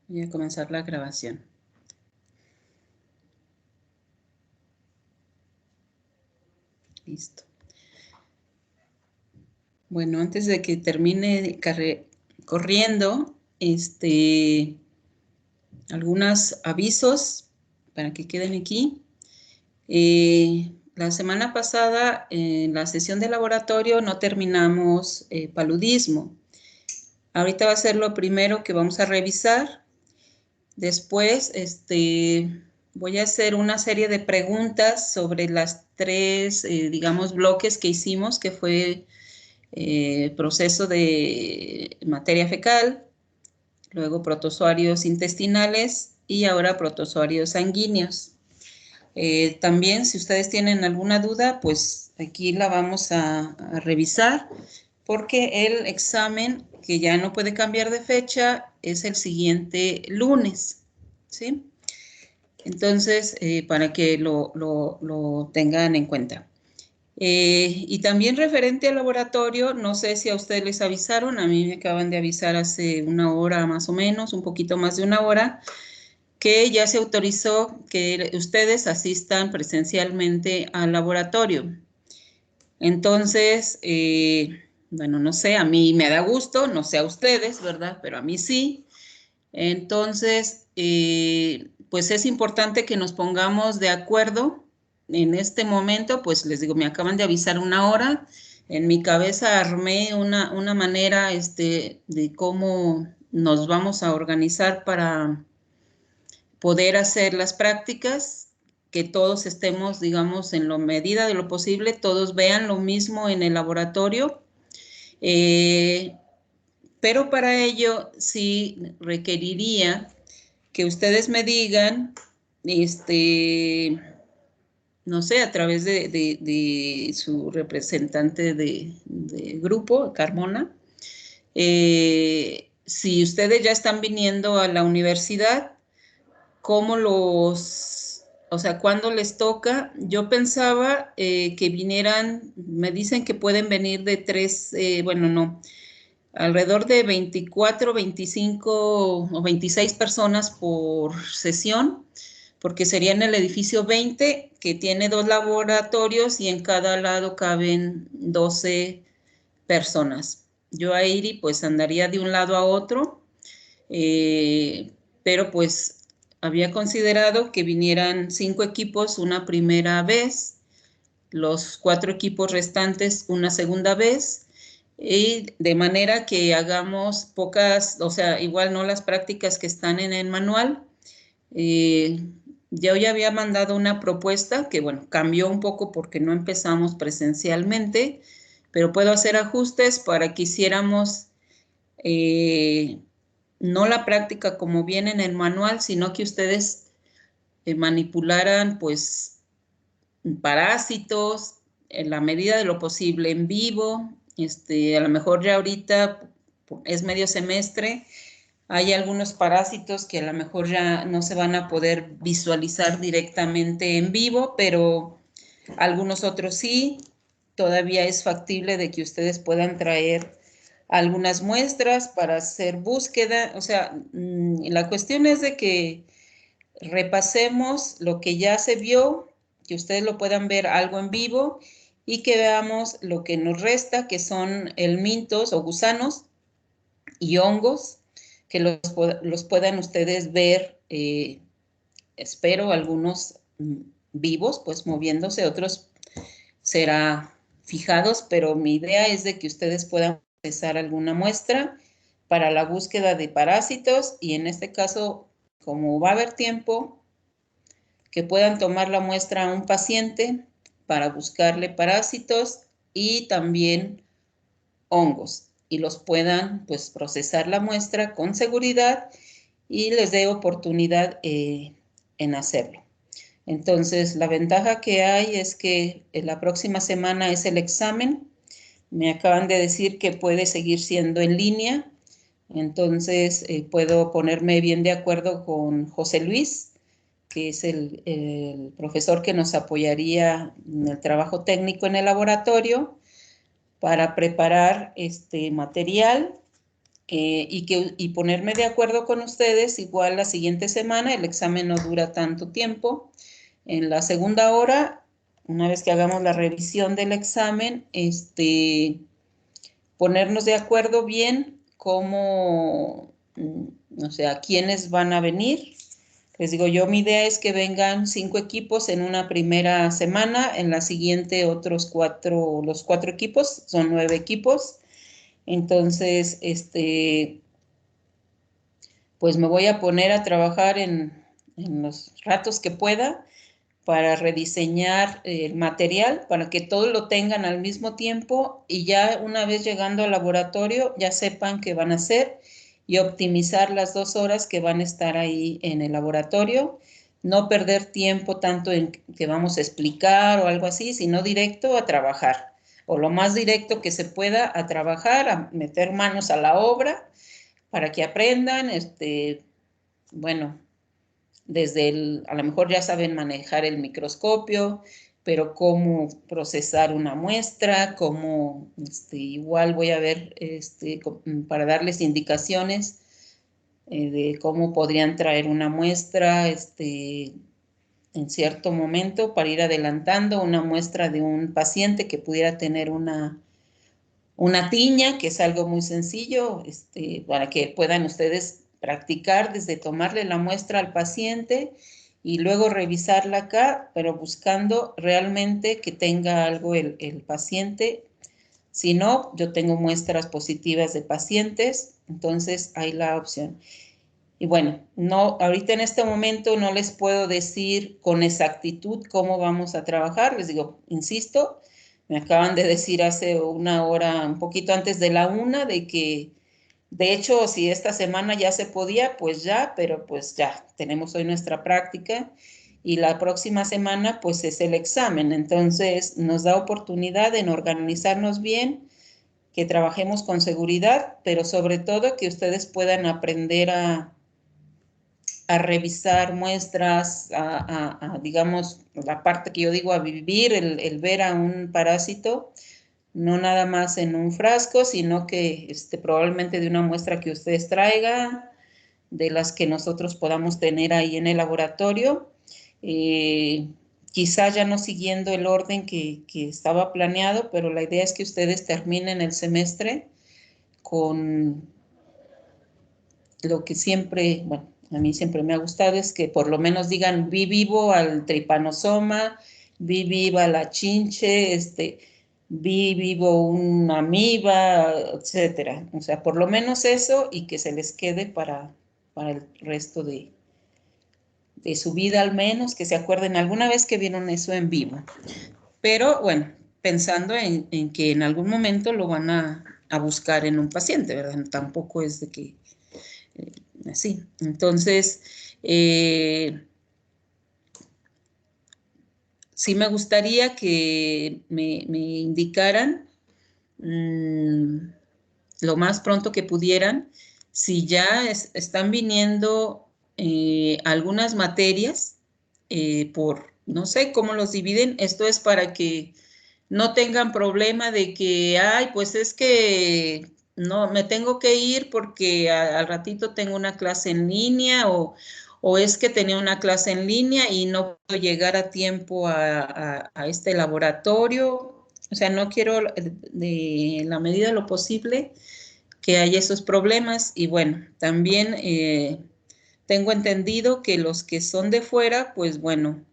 Voy a comenzar la grabación. Listo. Bueno, antes de que termine corriendo, algunos avisos para que queden aquí. La semana pasada, en la sesión de laboratorio, no terminamos paludismo. Ahorita va a ser lo primero que vamos a revisar. Después, voy a hacer una serie de preguntas sobre las tres, digamos, bloques que hicimos, que fue proceso de materia fecal, luego protozoarios intestinales y ahora protozoarios sanguíneos. También, si ustedes tienen alguna duda, pues aquí la vamos a revisar, porque el examen, que ya no puede cambiar de fecha, es el siguiente lunes, ¿sí? Entonces, para que lo tengan en cuenta. Y también referente al laboratorio, no sé si a ustedes les avisaron, a mí me acaban de avisar hace una hora más o menos, un poquito más de una hora, que ya se autorizó que ustedes asistan presencialmente al laboratorio. Entonces, bueno, no sé, a mí me da gusto, no sé a ustedes, ¿verdad? Pero a mí sí. Entonces, pues es importante que nos pongamos de acuerdo. En este momento, pues les digo, me acaban de avisar una hora. En mi cabeza armé una manera de cómo nos vamos a organizar para poder hacer las prácticas, que todos estemos, digamos, en la medida de lo posible, todos vean lo mismo en el laboratorio. Pero para ello sí requeriría que ustedes me digan, no sé, a través de su representante de grupo, Carmona, si ustedes ya están viniendo a la universidad, cómo o sea, cuándo les toca. Yo pensaba que vinieran, me dicen que pueden venir de tres, bueno, no, alrededor de 24, 25 o 26 personas por sesión, porque sería en el edificio 20, que tiene 2 laboratorios y en cada lado caben 12 personas. Yo a Iri pues andaría de un lado a otro, pero pues había considerado que vinieran 5 equipos una primera vez, los 4 equipos restantes una segunda vez, y de manera que hagamos pocas, o sea, igual no las prácticas que están en el manual. Yo ya había mandado una propuesta que, bueno, cambió un poco porque no empezamos presencialmente, pero puedo hacer ajustes para que hiciéramos no la práctica como viene en el manual, sino que ustedes manipularan, pues, parásitos en la medida de lo posible en vivo. A lo mejor ya ahorita es medio semestre, hay algunos parásitos que a lo mejor ya no se van a poder visualizar directamente en vivo, pero algunos otros sí. Todavía es factible de que ustedes puedan traer algunas muestras para hacer búsqueda. O sea, la cuestión es de que repasemos lo que ya se vio, que ustedes lo puedan ver algo en vivo y que veamos lo que nos resta, que son helmintos o gusanos y hongos, que los puedan ustedes ver, espero, algunos vivos, pues moviéndose, otros será fijados, pero mi idea es de que ustedes puedan procesar alguna muestra para la búsqueda de parásitos, y en este caso, como va a haber tiempo, que puedan tomar la muestra a un paciente para buscarle parásitos y también hongos, y los puedan pues procesar la muestra con seguridad y les dé oportunidad en hacerlo. Entonces, la ventaja que hay es que la próxima semana es el examen. Me acaban de decir que puede seguir siendo en línea, entonces puedo ponerme bien de acuerdo con José Luis, que es el profesor que nos apoyaría en el trabajo técnico en el laboratorio, para preparar este material y ponerme de acuerdo con ustedes, igual la siguiente semana, el examen no dura tanto tiempo. En la segunda hora, una vez que hagamos la revisión del examen, ponernos de acuerdo bien cómo, o sea, quiénes van a venir. Les digo, mi idea es que vengan 5 equipos en una primera semana, en la siguiente otros 4, los 4 equipos, son 9 equipos. Entonces, pues me voy a poner a trabajar en los ratos que pueda para rediseñar el material, para que todos lo tengan al mismo tiempo y ya una vez llegando al laboratorio ya sepan qué van a hacer y optimizar las 2 horas que van a estar ahí en el laboratorio. No perder tiempo tanto en que vamos a explicar o algo así, sino directo a trabajar, o lo más directo que se pueda a trabajar, a meter manos a la obra para que aprendan, bueno, a lo mejor ya saben manejar el microscopio, pero cómo procesar una muestra, cómo, igual voy a ver, para darles indicaciones de cómo podrían traer una muestra, en cierto momento para ir adelantando una muestra de un paciente que pudiera tener una tiña, que es algo muy sencillo, para que puedan ustedes practicar desde tomarle la muestra al paciente y luego revisarla acá, pero buscando realmente que tenga algo el paciente. Si no, yo tengo muestras positivas de pacientes, entonces hay la opción. Y bueno, no, ahorita en este momento no les puedo decir con exactitud cómo vamos a trabajar. Les digo, insisto, me acaban de decir hace una hora, un poquito antes de la 1, de que, de hecho, si esta semana ya se podía, pues ya, pero pues ya, tenemos hoy nuestra práctica y la próxima semana pues es el examen. Entonces nos da oportunidad en organizarnos bien, que trabajemos con seguridad, pero sobre todo que ustedes puedan aprender a revisar muestras, digamos, la parte que yo digo, a vivir, el ver a un parásito, no nada más en un frasco, sino que probablemente de una muestra que ustedes traigan, de las que nosotros podamos tener ahí en el laboratorio, quizá ya no siguiendo el orden que estaba planeado, pero la idea es que ustedes terminen el semestre con lo que siempre, bueno, a mí siempre me ha gustado es que por lo menos digan, vi vivo al tripanosoma, vi viva la chinche, vi vivo una amiba, etcétera. O sea, por lo menos eso y que se les quede para el resto de su vida al menos, que se acuerden alguna vez que vieron eso en vivo. Pero bueno, pensando en que en algún momento lo van a buscar en un paciente, ¿verdad? Tampoco es de que así. Entonces, sí me gustaría que me indicaran lo más pronto que pudieran si ya están viniendo algunas materias no sé cómo los dividen. Esto es para que no tengan problema de que, ay, pues es que no, me tengo que ir porque al ratito tengo una clase en línea o es que tenía una clase en línea y no puedo llegar a tiempo a este laboratorio. O sea, no quiero de la medida de lo posible que haya esos problemas. Y bueno, también tengo entendido que los que son de fuera, pues bueno,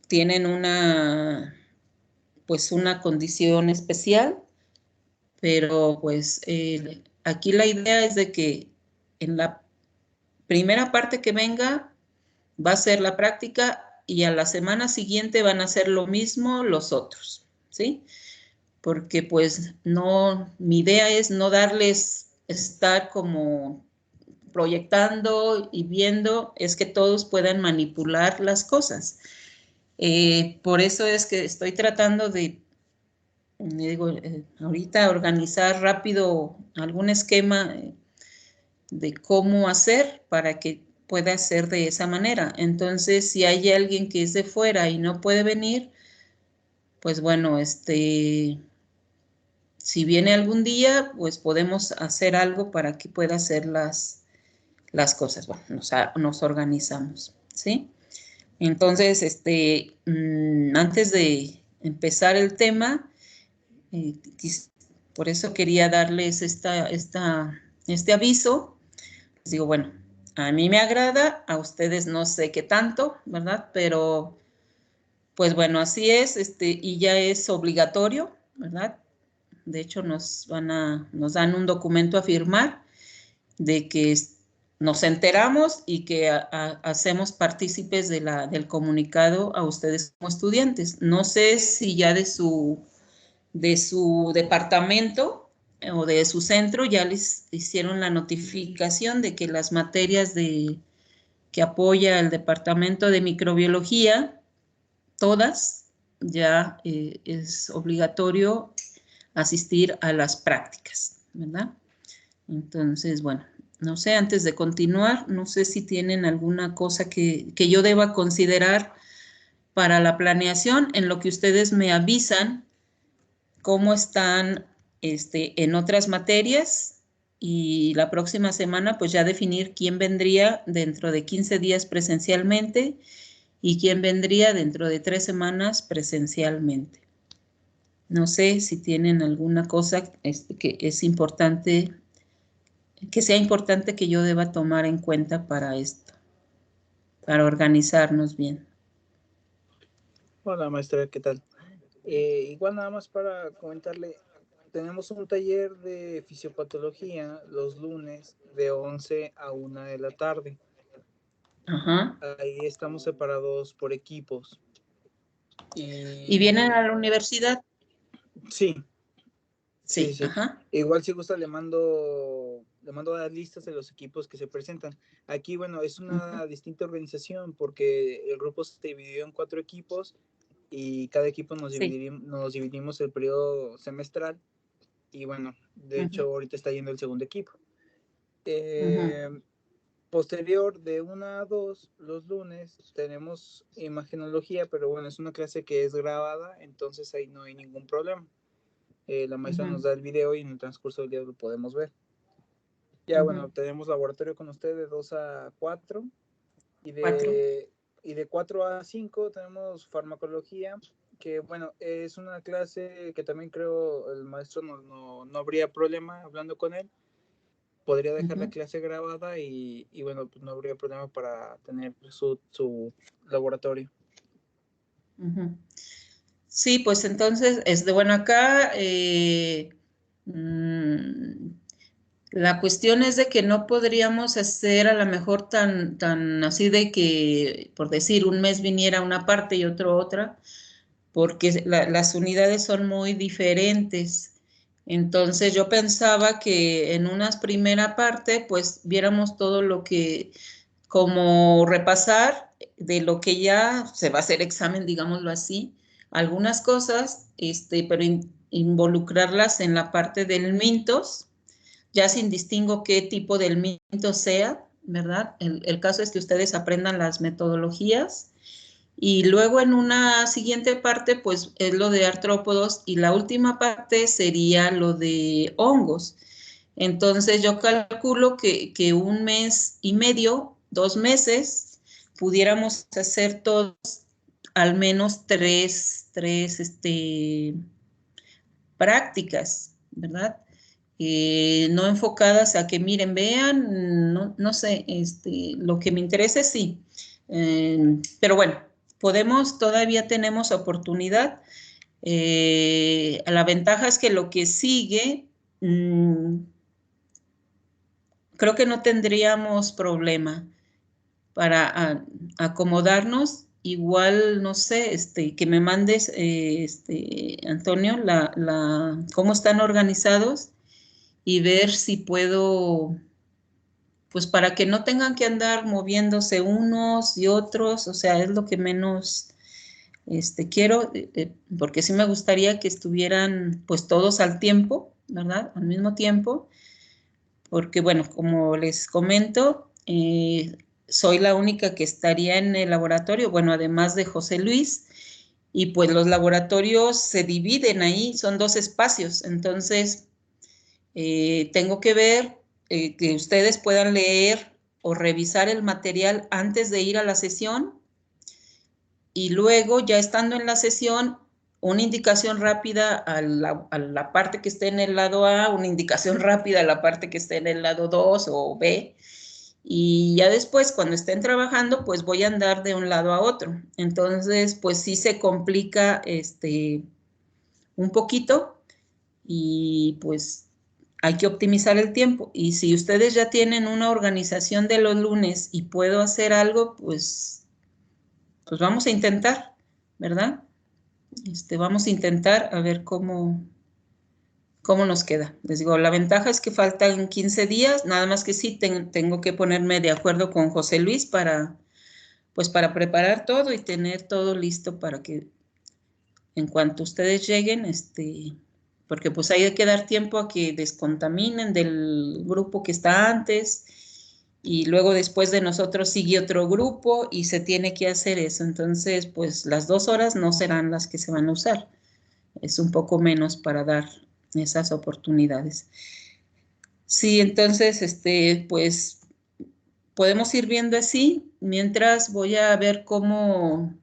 tienen pues una condición especial, pero pues aquí la idea es de que en la primera parte que venga va a ser la práctica y a la semana siguiente van a hacer lo mismo los otros, ¿sí? Porque pues no, mi idea es no darles estar como proyectando y viendo, es que todos puedan manipular las cosas. Por eso es que estoy tratando de, digo, ahorita organizar rápido algún esquema de cómo hacer para que pueda ser de esa manera. Entonces, si hay alguien que es de fuera y no puede venir, pues bueno, si viene algún día, pues podemos hacer algo para que pueda hacer las cosas. Bueno, nos organizamos, ¿sí? Entonces, antes de empezar el tema, por eso quería darles este aviso. Les digo, bueno, a mí me agrada, a ustedes no sé qué tanto, ¿verdad? Pero, pues bueno, así es, y ya es obligatorio, ¿verdad? De hecho, nos dan un documento a firmar de que nos enteramos y que hacemos partícipes del comunicado a ustedes como estudiantes. No sé si ya de su departamento o de su centro ya les hicieron la notificación de que las materias que apoya el departamento de microbiología, todas, ya es obligatorio asistir a las prácticas, ¿verdad? Entonces, bueno, no sé, antes de continuar, no sé si tienen alguna cosa que yo deba considerar para la planeación, en lo que ustedes me avisan cómo están en otras materias, y la próxima semana pues ya definir quién vendría dentro de 15 días presencialmente y quién vendría dentro de 3 semanas presencialmente. No sé si tienen alguna cosa que es importante, que sea importante que yo deba tomar en cuenta para esto, para organizarnos bien. Hola maestra, ¿qué tal? Igual nada más para comentarle, tenemos un taller de fisiopatología los lunes de 11 a 1 de la tarde. Ajá. Ahí estamos separados por equipos. ¿Y vienen a la universidad? Sí, sí, Sí, sí. ajá. Igual si gusta le mando las listas de los equipos que se presentan. Aquí, bueno, es una distinta organización porque el grupo se dividió en 4 equipos y cada equipo nos dividimos el periodo semestral. Y bueno, de hecho ahorita está yendo el segundo equipo. Posterior de 1 a 2 los lunes tenemos imagenología, pero bueno, es una clase que es grabada, entonces ahí no hay ningún problema. La maestra nos da el video y en el transcurso del día lo podemos ver. Ya bueno, tenemos laboratorio con usted de 2 a 4 y de 4 a 5 tenemos farmacología, que bueno, es una clase que también creo el maestro no habría problema hablando con él. Podría dejar la clase grabada y bueno, pues no habría problema para tener su laboratorio. Sí, pues entonces, bueno, acá la cuestión es de que no podríamos hacer a lo mejor tan así de que, por decir, un mes viniera una parte y otro otra, porque las unidades son muy diferentes. Entonces yo pensaba que en una primera parte, pues viéramos todo lo que, como repasar de lo que ya se va a hacer examen, digámoslo así, algunas cosas, pero involucrarlas en la parte del Mintos, ya sin distingo qué tipo del Mintos sea, ¿verdad? El caso es que ustedes aprendan las metodologías. Y luego en una siguiente parte, pues es lo de artrópodos, y la última parte sería lo de hongos. Entonces yo calculo que 1 mes y medio, 2 meses, pudiéramos hacer todos al menos tres prácticas, ¿verdad? No enfocadas a que miren, vean, no sé, lo que me interese sí. Pero bueno, todavía tenemos oportunidad. La ventaja es que lo que sigue, creo que no tendríamos problema para acomodarnos. Igual, no sé, que me mandes, Antonio, cómo están organizados, y ver si puedo, pues para que no tengan que andar moviéndose unos y otros, o sea, es lo que menos quiero, porque sí me gustaría que estuvieran pues todos al tiempo, ¿verdad? Al mismo tiempo, porque bueno, como les comento, soy la única que estaría en el laboratorio, bueno, además de José Luis, y pues los laboratorios se dividen ahí, son 2 espacios, entonces tengo que ver que ustedes puedan leer o revisar el material antes de ir a la sesión y luego ya estando en la sesión, una indicación rápida a la parte que esté en el lado A, una indicación rápida a la parte que esté en el lado 2 o B, y ya después cuando estén trabajando, pues voy a andar de un lado a otro. Entonces, pues sí se complica un poquito y pues hay que optimizar el tiempo. Y si ustedes ya tienen una organización de los lunes y puedo hacer algo, pues vamos a intentar, ¿verdad? Vamos a intentar a ver cómo nos queda. Les digo, la ventaja es que faltan 15 días, nada más que sí tengo que ponerme de acuerdo con José Luis para preparar todo y tener todo listo para que en cuanto ustedes lleguen, porque pues hay que dar tiempo a que descontaminen del grupo que está antes y luego después de nosotros sigue otro grupo y se tiene que hacer eso. Entonces, pues las 2 horas no serán las que se van a usar. Es un poco menos para dar esas oportunidades. Sí, entonces, pues podemos ir viendo así. Mientras voy a ver cómo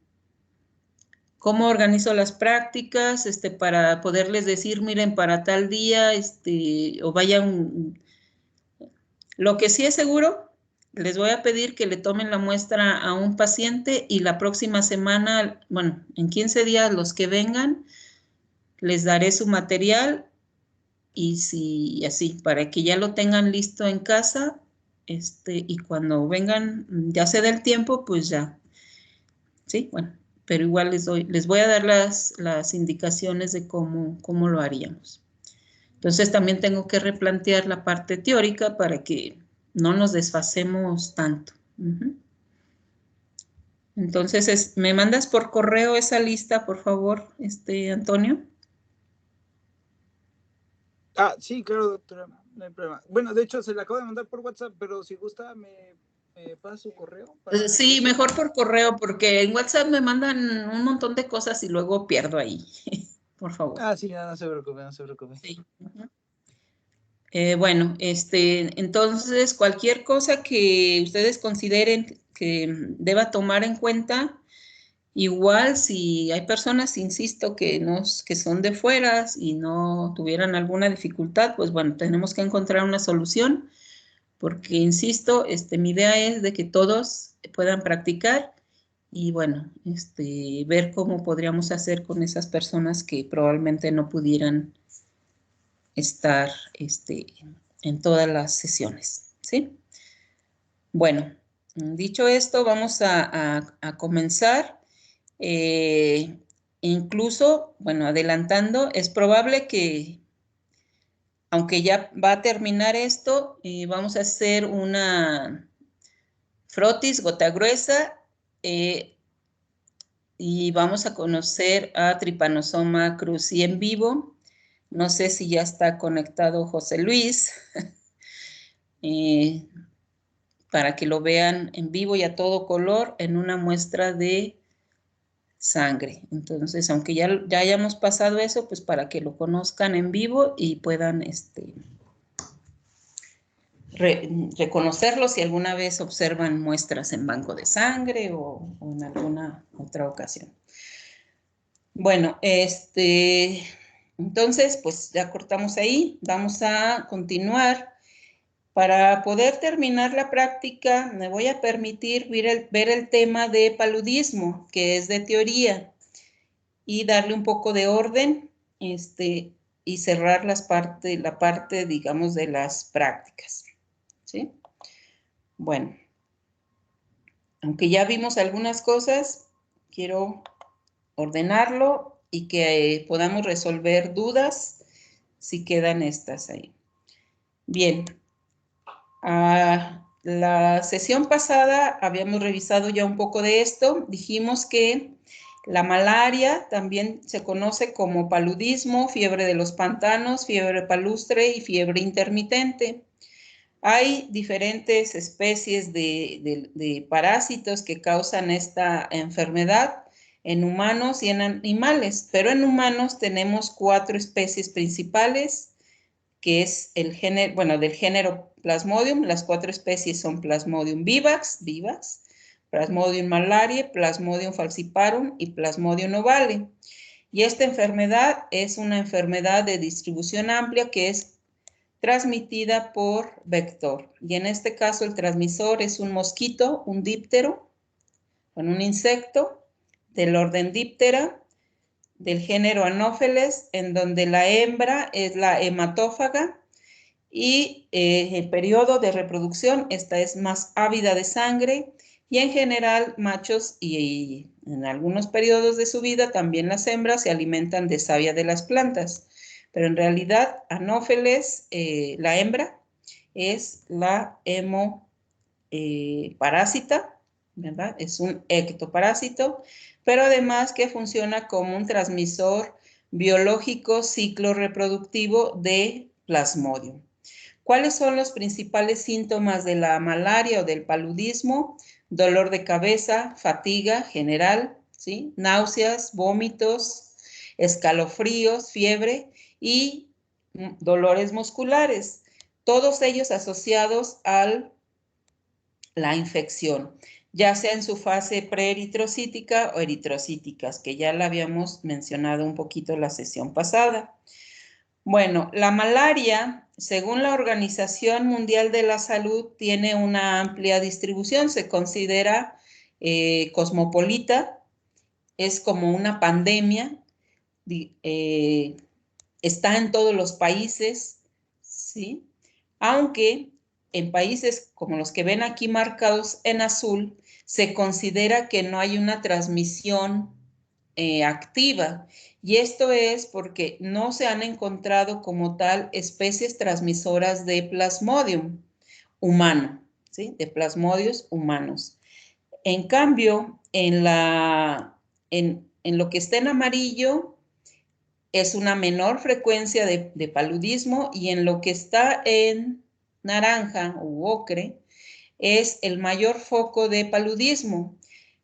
organizo las prácticas, para poderles decir, miren, para tal día, o vayan. Lo que sí es seguro, les voy a pedir que le tomen la muestra a un paciente y la próxima semana, bueno, en 15 días los que vengan, les daré su material y así, para que ya lo tengan listo en casa, y cuando vengan, ya se dé el tiempo, pues ya, sí, bueno, pero igual les voy a dar las indicaciones de cómo lo haríamos. Entonces también tengo que replantear la parte teórica para que no nos desfasemos tanto. Entonces, ¿me mandas por correo esa lista, por favor, Antonio? Sí, claro, doctora, no hay problema. Bueno, de hecho, se la acabo de mandar por WhatsApp, pero si gusta, me pasa su correo. Sí, mejor por correo, porque en WhatsApp me mandan un montón de cosas y luego pierdo ahí. Por favor. Sí, no se preocupe, no se preocupe. Sí. Bueno, entonces cualquier cosa que ustedes consideren que deba tomar en cuenta, igual si hay personas, insisto, que son de fuera y no tuvieran alguna dificultad, pues bueno, tenemos que encontrar una solución, porque insisto, mi idea es de que todos puedan practicar y bueno, ver cómo podríamos hacer con esas personas que probablemente no pudieran estar en todas las sesiones, ¿sí? Bueno, dicho esto, vamos a comenzar. Incluso, bueno, adelantando, es probable que, aunque ya va a terminar esto, vamos a hacer una frotis gota gruesa y vamos a conocer a Trypanosoma cruzi en vivo. No sé si ya está conectado José Luis, para que lo vean en vivo y a todo color en una muestra de sangre. Entonces, aunque ya hayamos pasado eso, pues para que lo conozcan en vivo y puedan reconocerlo si alguna vez observan muestras en banco de sangre o en alguna otra ocasión. Bueno, entonces, pues ya cortamos ahí. Vamos a continuar. Para poder terminar la práctica, me voy a permitir ver el tema de paludismo, que es de teoría, y darle un poco de orden, y cerrar la parte, digamos, de las prácticas, ¿sí? Bueno, aunque ya vimos algunas cosas, quiero ordenarlo y que podamos resolver dudas si quedan estas ahí. Bien. La sesión pasada habíamos revisado ya un poco de esto. Dijimos que la malaria también se conoce como paludismo, fiebre de los pantanos, fiebre palustre y fiebre intermitente. Hay diferentes especies de parásitos que causan esta enfermedad. en humanos y en animales, pero en humanos tenemos 4 especies principales, que es el género, bueno, del género Plasmodium. Las 4 especies son Plasmodium vivax, Plasmodium malariae, Plasmodium falciparum y Plasmodium ovale. Y esta enfermedad es una enfermedad de distribución amplia que es transmitida por vector. Y en este caso el transmisor es un mosquito, un díptero, con un insecto del orden Diptera, del género Anopheles, en donde la hembra es la hematófaga y el periodo de reproducción, esta es más ávida de sangre, y en general machos y en algunos periodos de su vida también las hembras se alimentan de savia de las plantas, pero en realidad Anopheles, la hembra, es la hemoparásita, ¿verdad? Es un ectoparásito, pero además que funciona como un transmisor biológico ciclo reproductivo de Plasmodium. ¿Cuáles son los principales síntomas de la malaria o del paludismo? Dolor de cabeza, fatiga general, ¿sí? Náuseas, vómitos, escalofríos, fiebre y dolores musculares, todos ellos asociados a la infección, ya sea en su fase preeritrocítica o eritrocíticas, que ya la habíamos mencionado un poquito en la sesión pasada. Bueno, la malaria, según la Organización Mundial de la Salud, tiene una amplia distribución, se considera cosmopolita, es como una pandemia, está en todos los países, ¿sí? Aunque en países como los que ven aquí marcados en azul, se considera que no hay una transmisión activa. Y esto es porque no se han encontrado como tal especies transmisoras de Plasmodium humano, ¿sí? De Plasmodios humanos. En cambio, en lo que está en amarillo es una menor frecuencia de paludismo, y en lo que está en naranja u ocre es el mayor foco de paludismo.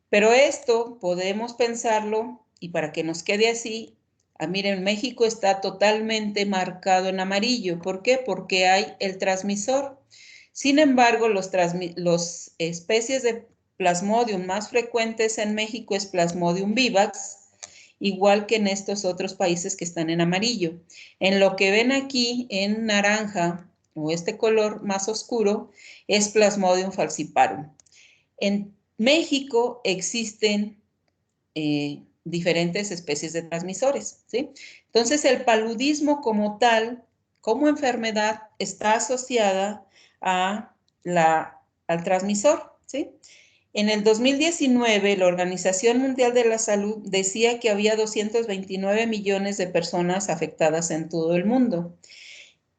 Pero esto podemos pensarlo, y para que nos quede así, miren, México está totalmente marcado en amarillo. ¿Por qué? Porque hay el transmisor. Sin embargo, los especies de Plasmodium más frecuentes en México es Plasmodium vivax, igual que en estos otros países que están en amarillo. En lo que ven aquí en naranja, o este color más oscuro, es Plasmodium falciparum. En México existen diferentes especies de transmisores, ¿sí? Entonces, el paludismo como tal, como enfermedad, está asociada al transmisor, ¿sí? En el 2019, la Organización Mundial de la Salud decía que había 229 millones de personas afectadas en todo el mundo,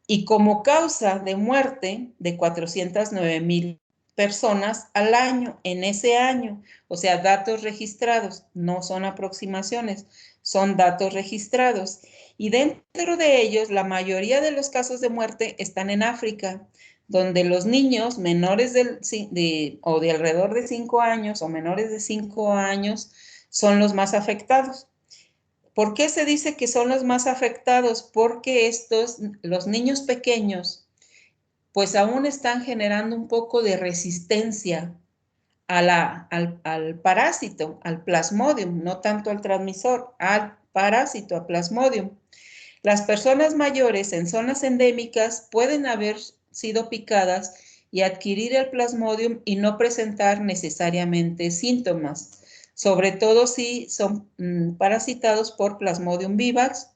y como causa de muerte de 409,000 personas al año, en ese año. O sea, datos registrados, no son aproximaciones, son datos registrados. Y dentro de ellos, la mayoría de los casos de muerte están en África, donde los niños menores o de alrededor de 5 años o menores de 5 años son los más afectados. ¿Por qué se dice que son los más afectados? Porque los niños pequeños, pues aún están generando un poco de resistencia al parásito, al Plasmodium, no tanto al transmisor, al parásito, a Plasmodium. Las personas mayores en zonas endémicas pueden haber sido picadas y adquirir el Plasmodium y no presentar necesariamente síntomas, sobre todo si son parasitados por Plasmodium vivax,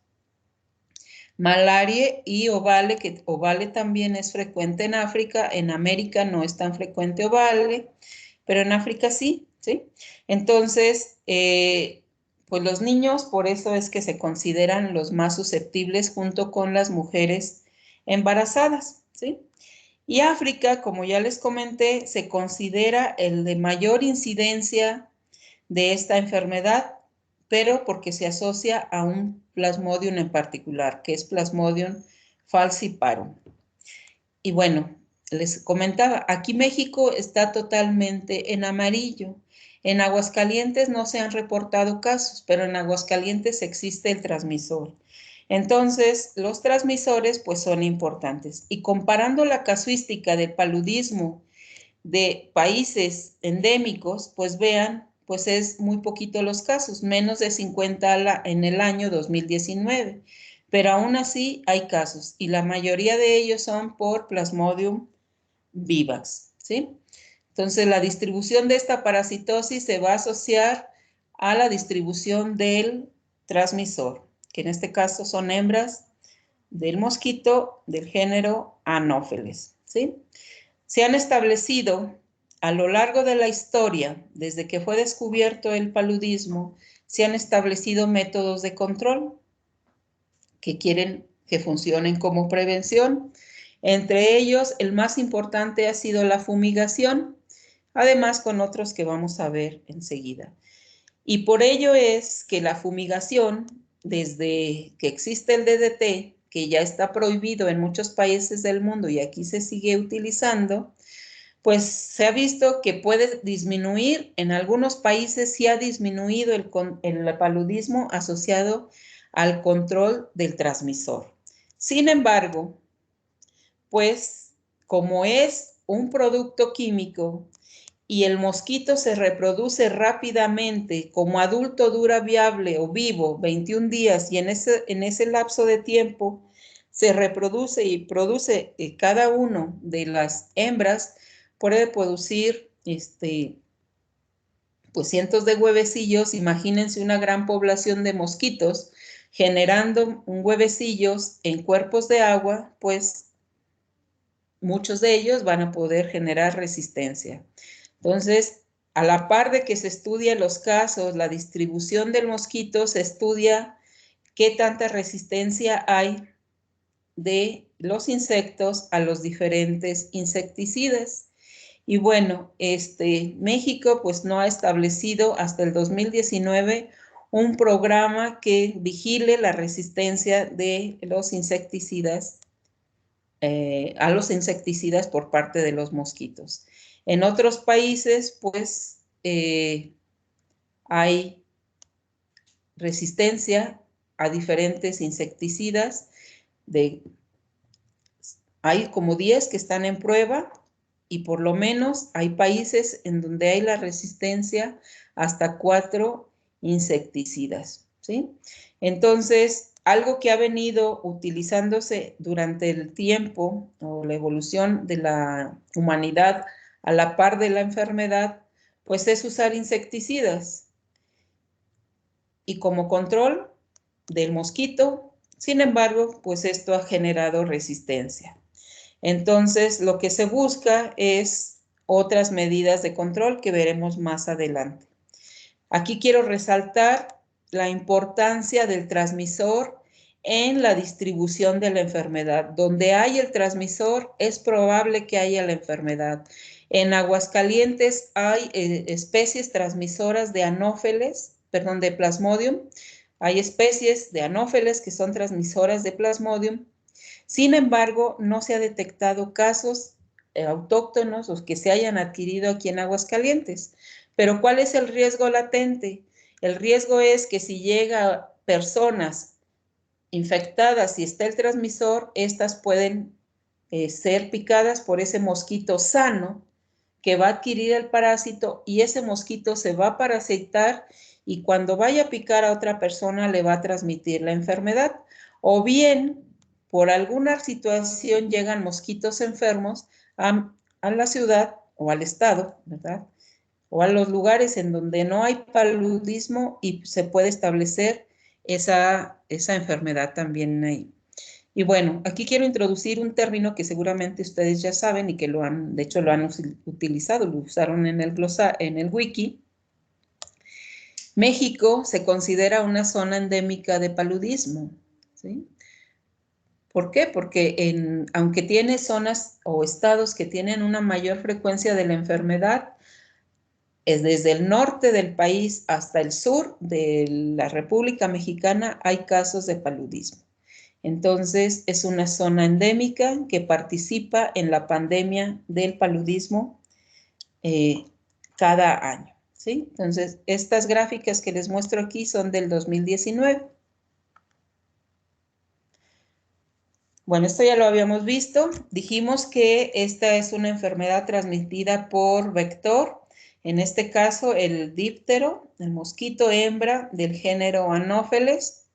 malariae y ovale, que ovale también es frecuente en África. En América no es tan frecuente ovale, pero en África sí, ¿sí? Entonces, pues los niños, por eso es que se consideran los más susceptibles junto con las mujeres embarazadas, ¿sí? Y África, como ya les comenté, se considera el de mayor incidencia de esta enfermedad, pero porque se asocia a un Plasmodium en particular, que es Plasmodium falciparum. Y bueno, les comentaba, aquí México está totalmente en amarillo. En Aguascalientes no se han reportado casos, pero en Aguascalientes existe el transmisor. Entonces, los transmisores pues son importantes. Y comparando la casuística del paludismo de países endémicos, pues vean, pues es muy poquito los casos, menos de 50 en el año 2019. Pero aún así hay casos y la mayoría de ellos son por Plasmodium vivax, ¿sí? Entonces, la distribución de esta parasitosis se va a asociar a la distribución del transmisor, que en este caso son hembras del mosquito del género Anopheles, ¿sí? Se han establecido a lo largo de la historia, desde que fue descubierto el paludismo, se han establecido métodos de control que quieren que funcionen como prevención. Entre ellos, el más importante ha sido la fumigación, además con otros que vamos a ver enseguida. Y por ello es que la fumigación, desde que existe el DDT, que ya está prohibido en muchos países del mundo y aquí se sigue utilizando, pues se ha visto que puede disminuir, en algunos países sí ha disminuido el paludismo asociado al control del transmisor. Sin embargo, pues como es un producto químico y el mosquito se reproduce rápidamente, como adulto dura viable o vivo 21 días y en ese lapso de tiempo se reproduce y produce cada uno de las hembras, puede producir pues cientos de huevecillos. Imagínense una gran población de mosquitos generando huevecillos en cuerpos de agua, pues muchos de ellos van a poder generar resistencia. Entonces, a la par de que se estudian los casos, la distribución del mosquito, se estudia qué tanta resistencia hay de los insectos a los diferentes insecticidas. Y bueno, México pues no ha establecido hasta el 2019 un programa que vigile la resistencia de los insecticidas a los insecticidas por parte de los mosquitos. En otros países, pues, hay resistencia a diferentes insecticidas. Hay como 10 que están en prueba y por lo menos hay países en donde hay la resistencia hasta 4 insecticidas, ¿sí? Entonces, algo que ha venido utilizándose durante el tiempo o la evolución de la humanidad a la par de la enfermedad, pues es usar insecticidas. Y como control del mosquito, sin embargo, pues esto ha generado resistencia. Entonces, lo que se busca es otras medidas de control que veremos más adelante. Aquí quiero resaltar la importancia del transmisor en la distribución de la enfermedad. Donde hay el transmisor, es probable que haya la enfermedad. En Aguascalientes hay especies transmisoras de anófeles, perdón, de Plasmodium. Hay especies de anófeles que son transmisoras de Plasmodium. Sin embargo, no se ha detectado casos autóctonos o que se hayan adquirido aquí en Aguascalientes. Pero ¿cuál es el riesgo latente? El riesgo es que si llega personas infectadas y está el transmisor, estas pueden ser picadas por ese mosquito sano que va a adquirir el parásito y ese mosquito se va a parasitar y cuando vaya a picar a otra persona le va a transmitir la enfermedad. O bien, por alguna situación llegan mosquitos enfermos a la ciudad o al estado, ¿verdad? O a los lugares en donde no hay paludismo y se puede establecer esa enfermedad también ahí. Y bueno, aquí quiero introducir un término que seguramente ustedes ya saben y que de hecho lo han utilizado, lo usaron en el wiki. México se considera una zona endémica de paludismo, ¿sí? ¿Por qué? Porque aunque tiene zonas o estados que tienen una mayor frecuencia de la enfermedad, es desde el norte del país hasta el sur de la República Mexicana hay casos de paludismo. Entonces, es una zona endémica que participa en la pandemia del paludismo cada año. ¿sí? Entonces, estas gráficas que les muestro aquí son del 2019. Bueno, esto ya lo habíamos visto. Dijimos que esta es una enfermedad transmitida por vector, en este caso el díptero, el mosquito hembra del género Anopheles.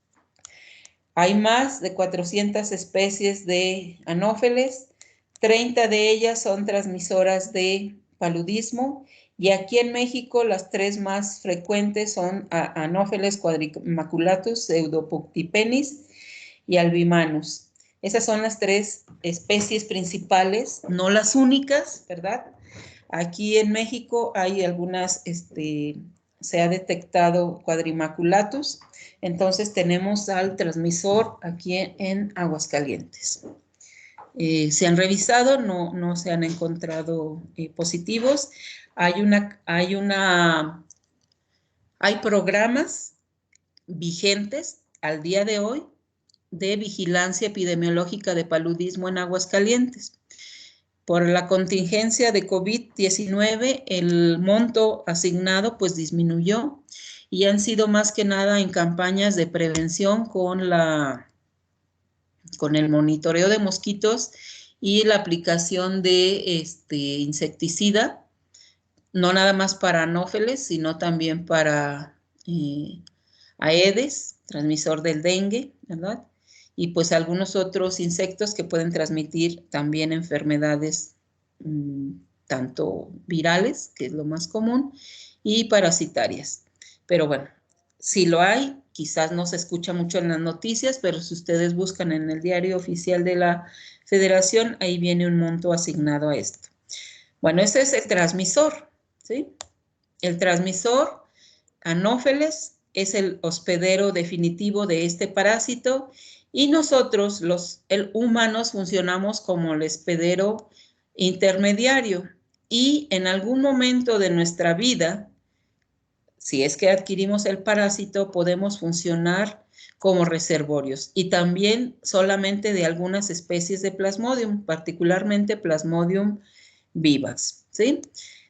Hay más de 400 especies de Anopheles, 30 de ellas son transmisoras de paludismo, y aquí en México las 3 más frecuentes son Anopheles quadrimaculatus, Pseudopuctipenis y Albimanus. Esas son las 3 especies principales, no las únicas, ¿verdad? Aquí en México hay algunas, se ha detectado quadrimaculatus, entonces tenemos al transmisor aquí en Aguascalientes. Se han revisado, no se han encontrado positivos. Hay programas vigentes al día de hoy de vigilancia epidemiológica de paludismo en Aguascalientes. Por la contingencia de COVID-19, el monto asignado pues disminuyó y han sido más que nada en campañas de prevención con el monitoreo de mosquitos y la aplicación de insecticida, no nada más para anófeles, sino también para Aedes, transmisor del dengue, ¿verdad? Y pues algunos otros insectos que pueden transmitir también enfermedades tanto virales, que es lo más común, y parasitarias. Pero bueno, si lo hay, quizás no se escucha mucho en las noticias, pero si ustedes buscan en el diario oficial de la Federación, ahí viene un monto asignado a esto. Bueno, ese es el transmisor, ¿sí? El transmisor Anopheles es el hospedero definitivo de este parásito y nosotros, los humanos, funcionamos como el hospedero intermediario y en algún momento de nuestra vida, si es que adquirimos el parásito, podemos funcionar como reservorios y también solamente de algunas especies de Plasmodium, particularmente Plasmodium vivax, ¿sí?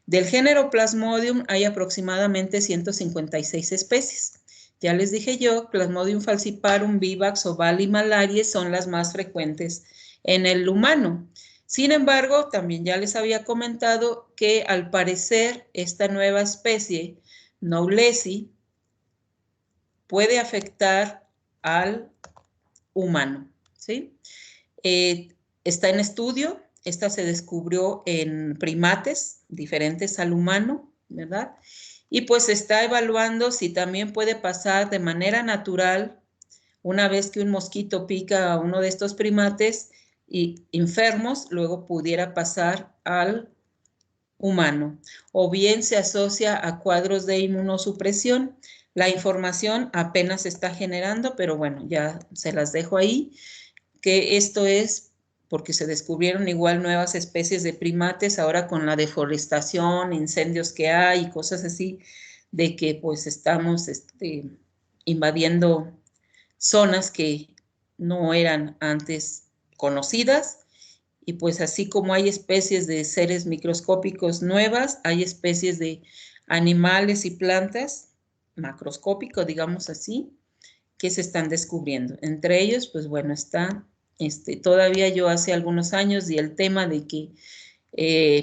Del género Plasmodium hay aproximadamente 156 especies. Ya les dije yo, Plasmodium falciparum, vivax, oval y malaria son las más frecuentes en el humano. Sin embargo, también ya les había comentado que al parecer esta nueva especie, Knowlesi, puede afectar al humano, ¿sí? Está en estudio, esta se descubrió en primates diferentes al humano, ¿verdad? Y pues se está evaluando si también puede pasar de manera natural una vez que un mosquito pica a uno de estos primates y enfermos, luego pudiera pasar al humano, o bien se asocia a cuadros de inmunosupresión. La información apenas se está generando, pero bueno, ya se las dejo ahí, que esto es porque se descubrieron igual nuevas especies de primates, ahora con la deforestación, incendios que hay y cosas así, de que pues estamos invadiendo zonas que no eran antes conocidas. Y pues así como hay especies de seres microscópicos nuevas, hay especies de animales y plantas macroscópicos, digamos así, que se están descubriendo. Entre ellos, pues bueno, está, todavía yo hace algunos años di el tema de que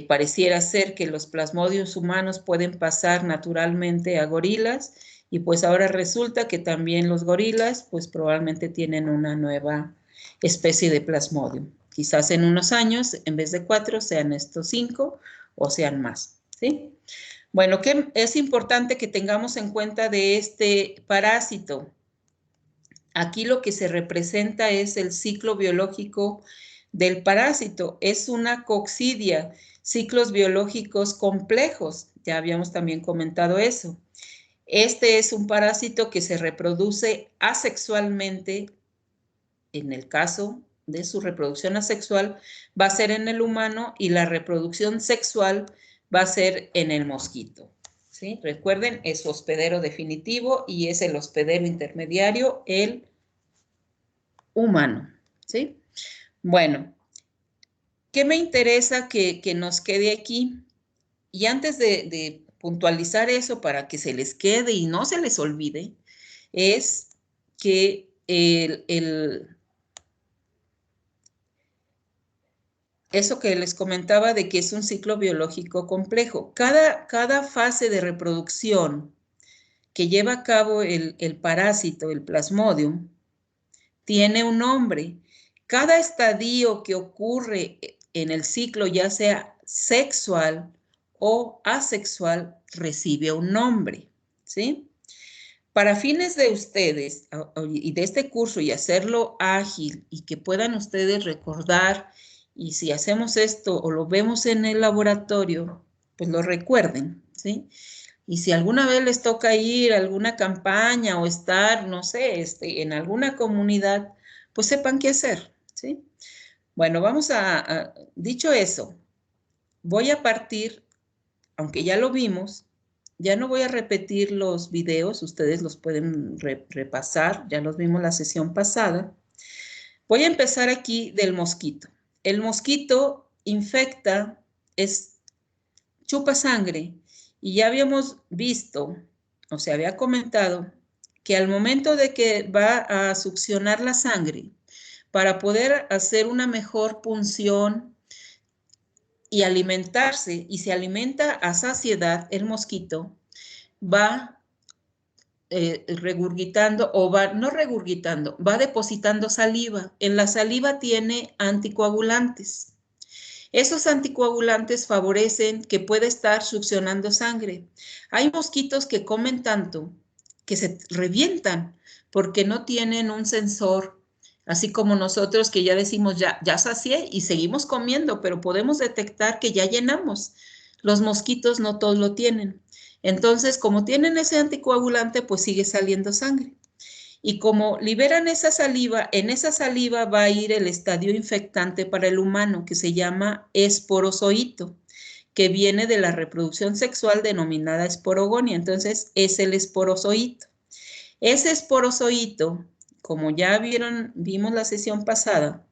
pareciera ser que los plasmodios humanos pueden pasar naturalmente a gorilas y pues ahora resulta que también los gorilas pues probablemente tienen una nueva especie de plasmodium. Quizás en unos años, en vez de 4, sean estos 5 o sean más, ¿sí? Bueno, ¿qué es importante que tengamos en cuenta de este parásito? Aquí lo que se representa es el ciclo biológico del parásito. Es una coccidia, ciclos biológicos complejos. Ya habíamos también comentado eso. Este es un parásito que se reproduce asexualmente. En el caso de su reproducción asexual, va a ser en el humano y la reproducción sexual va a ser en el mosquito. ¿Sí? Recuerden, es su hospedero definitivo y es el hospedero intermediario, el humano, ¿sí? Bueno, ¿qué me interesa que nos quede aquí? Y antes de puntualizar eso para que se les quede y no se les olvide, es que eso que les comentaba de que es un ciclo biológico complejo. Cada fase de reproducción que lleva a cabo el parásito, el plasmodium, tiene un nombre. Cada estadio que ocurre en el ciclo, ya sea sexual o asexual, recibe un nombre, ¿sí? Para fines de ustedes y de este curso y hacerlo ágil y que puedan ustedes recordar, y si hacemos esto o lo vemos en el laboratorio, pues lo recuerden, ¿sí? Y si alguna vez les toca ir a alguna campaña o estar, no sé, en alguna comunidad, pues sepan qué hacer, ¿sí? Bueno, dicho eso, voy a partir, aunque ya lo vimos, ya no voy a repetir los videos, ustedes los pueden repasar, ya los vimos la sesión pasada. Voy a empezar aquí del mosquito. El mosquito infecta, chupa sangre, y ya habíamos visto, o se había comentado, que al momento de que va a succionar la sangre, para poder hacer una mejor punción y alimentarse, y se alimenta a saciedad, el mosquito va regurgitando, o no regurgitando, va depositando saliva. En la saliva tiene anticoagulantes. Esos anticoagulantes favorecen que pueda estar succionando sangre. Hay mosquitos que comen tanto que se revientan porque no tienen un sensor, así como nosotros que ya decimos ya sacié y seguimos comiendo, pero podemos detectar que ya llenamos. Los mosquitos no todos lo tienen. Entonces, como tienen ese anticoagulante, pues sigue saliendo sangre. Y como liberan esa saliva, en esa saliva va a ir el estadio infectante para el humano, que se llama esporozoito, que viene de la reproducción sexual denominada esporogonia. Entonces, es el esporozoito. Ese esporozoito, como ya vimos la sesión pasada,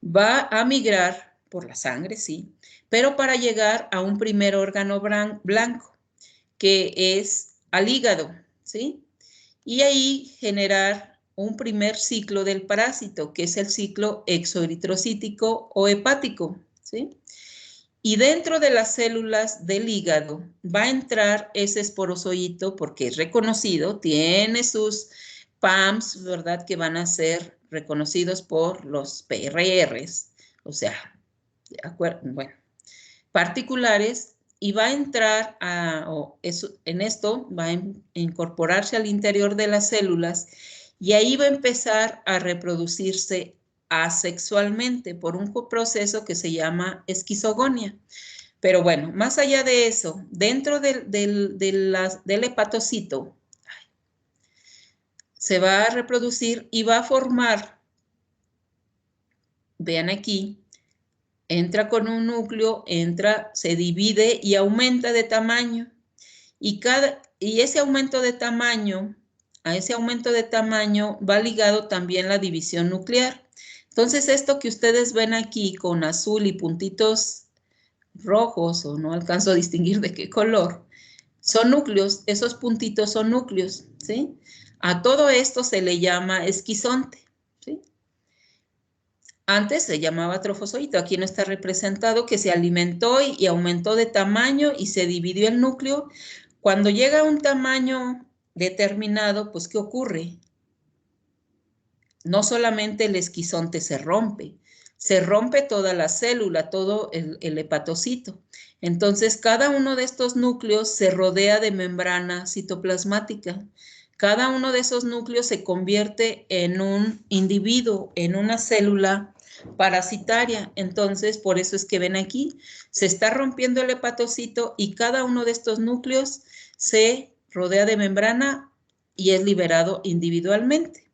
va a migrar por la sangre, sí, pero para llegar a un primer órgano blanco, que es al hígado, ¿sí? Y ahí generar un primer ciclo del parásito, que es el ciclo exoeritrocítico o hepático, ¿sí? Y dentro de las células del hígado va a entrar ese esporozoito porque es reconocido, tiene sus PAMs, ¿verdad? Que van a ser reconocidos por los PRRs, o sea, bueno, particulares, y va a entrar en esto, va a incorporarse al interior de las células y ahí va a empezar a reproducirse asexualmente por un proceso que se llama esquizogonia. Pero bueno, más allá de eso, dentro del hepatocito se va a reproducir y va a formar, vean aquí, entra con un núcleo, se divide y aumenta de tamaño. Y ese aumento de tamaño, a ese aumento de tamaño va ligado también la división nuclear. Entonces, esto que ustedes ven aquí con azul y puntitos rojos, o no alcanzo a distinguir de qué color, son núcleos, esos puntitos son núcleos, ¿sí? A todo esto se le llama esquizonte, ¿sí? Antes se llamaba trofozoito, aquí no está representado, que se alimentó y aumentó de tamaño y se dividió el núcleo. Cuando llega a un tamaño determinado, pues, ¿qué ocurre? No solamente el esquizonte se rompe toda la célula, todo el hepatocito. Entonces, cada uno de estos núcleos se rodea de membrana citoplasmática. Cada uno de esos núcleos se convierte en un individuo, en una célula parasitaria. Entonces, por eso es que ven aquí, se está rompiendo el hepatocito y cada uno de estos núcleos se rodea de membrana y es liberado individualmente.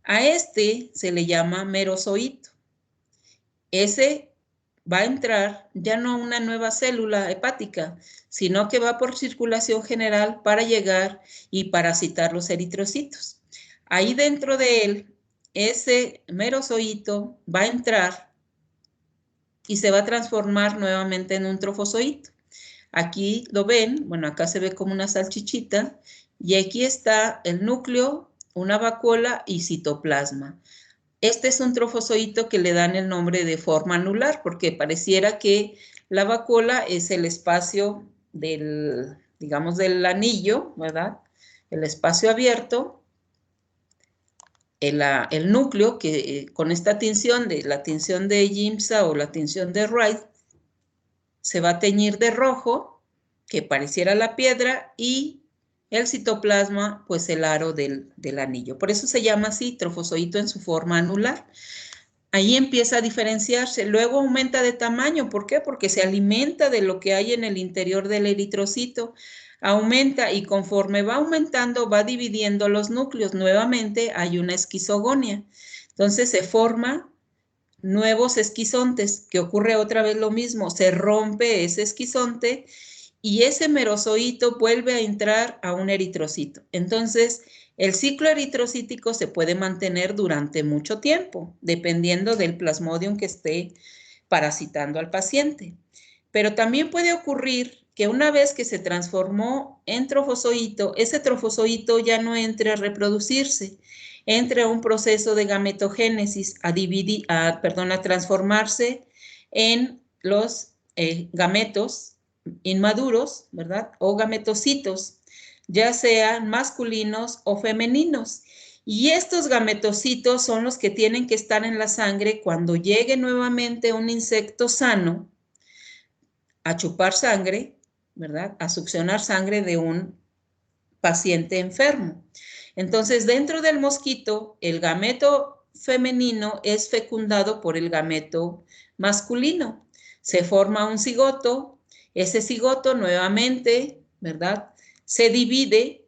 A este se le llama merozoito. Ese va a entrar ya no una nueva célula hepática, sino que va por circulación general para llegar y parasitar los eritrocitos. Ahí dentro de él, ese merozoito va a entrar y se va a transformar nuevamente en un trofozoito. Aquí lo ven, bueno, acá se ve como una salchichita, y aquí está el núcleo, una vacuola y citoplasma. Este es un trofozoito que le dan el nombre de forma anular, porque pareciera que la vacuola es el espacio del, digamos, del anillo, ¿verdad? El espacio abierto, el núcleo que con esta tinción, la tinción de Giemsa o la tinción de Wright, se va a teñir de rojo, que pareciera la piedra, y el citoplasma, pues el aro del anillo. Por eso se llama así, trofozoito en su forma anular. Ahí empieza a diferenciarse, luego aumenta de tamaño. ¿Por qué? Porque se alimenta de lo que hay en el interior del eritrocito, aumenta y conforme va aumentando va dividiendo los núcleos. Nuevamente hay una esquizogonia. Entonces se forma nuevos esquizontes, que ocurre otra vez lo mismo, se rompe ese esquizonte y ese merozoito vuelve a entrar a un eritrocito. Entonces, el ciclo eritrocítico se puede mantener durante mucho tiempo, dependiendo del plasmodium que esté parasitando al paciente. Pero también puede ocurrir que una vez que se transformó en trofozoito, ese trofozoito ya no entre a reproducirse, entre a un proceso de gametogénesis, a transformarse en los gametos inmaduros, ¿verdad? O gametocitos, ya sean masculinos o femeninos. Y estos gametocitos son los que tienen que estar en la sangre cuando llegue nuevamente un insecto sano a chupar sangre, ¿verdad? A succionar sangre de un paciente enfermo. Entonces, dentro del mosquito, el gameto femenino es fecundado por el gameto masculino. Se forma un cigoto, ese cigoto nuevamente, ¿verdad? Se divide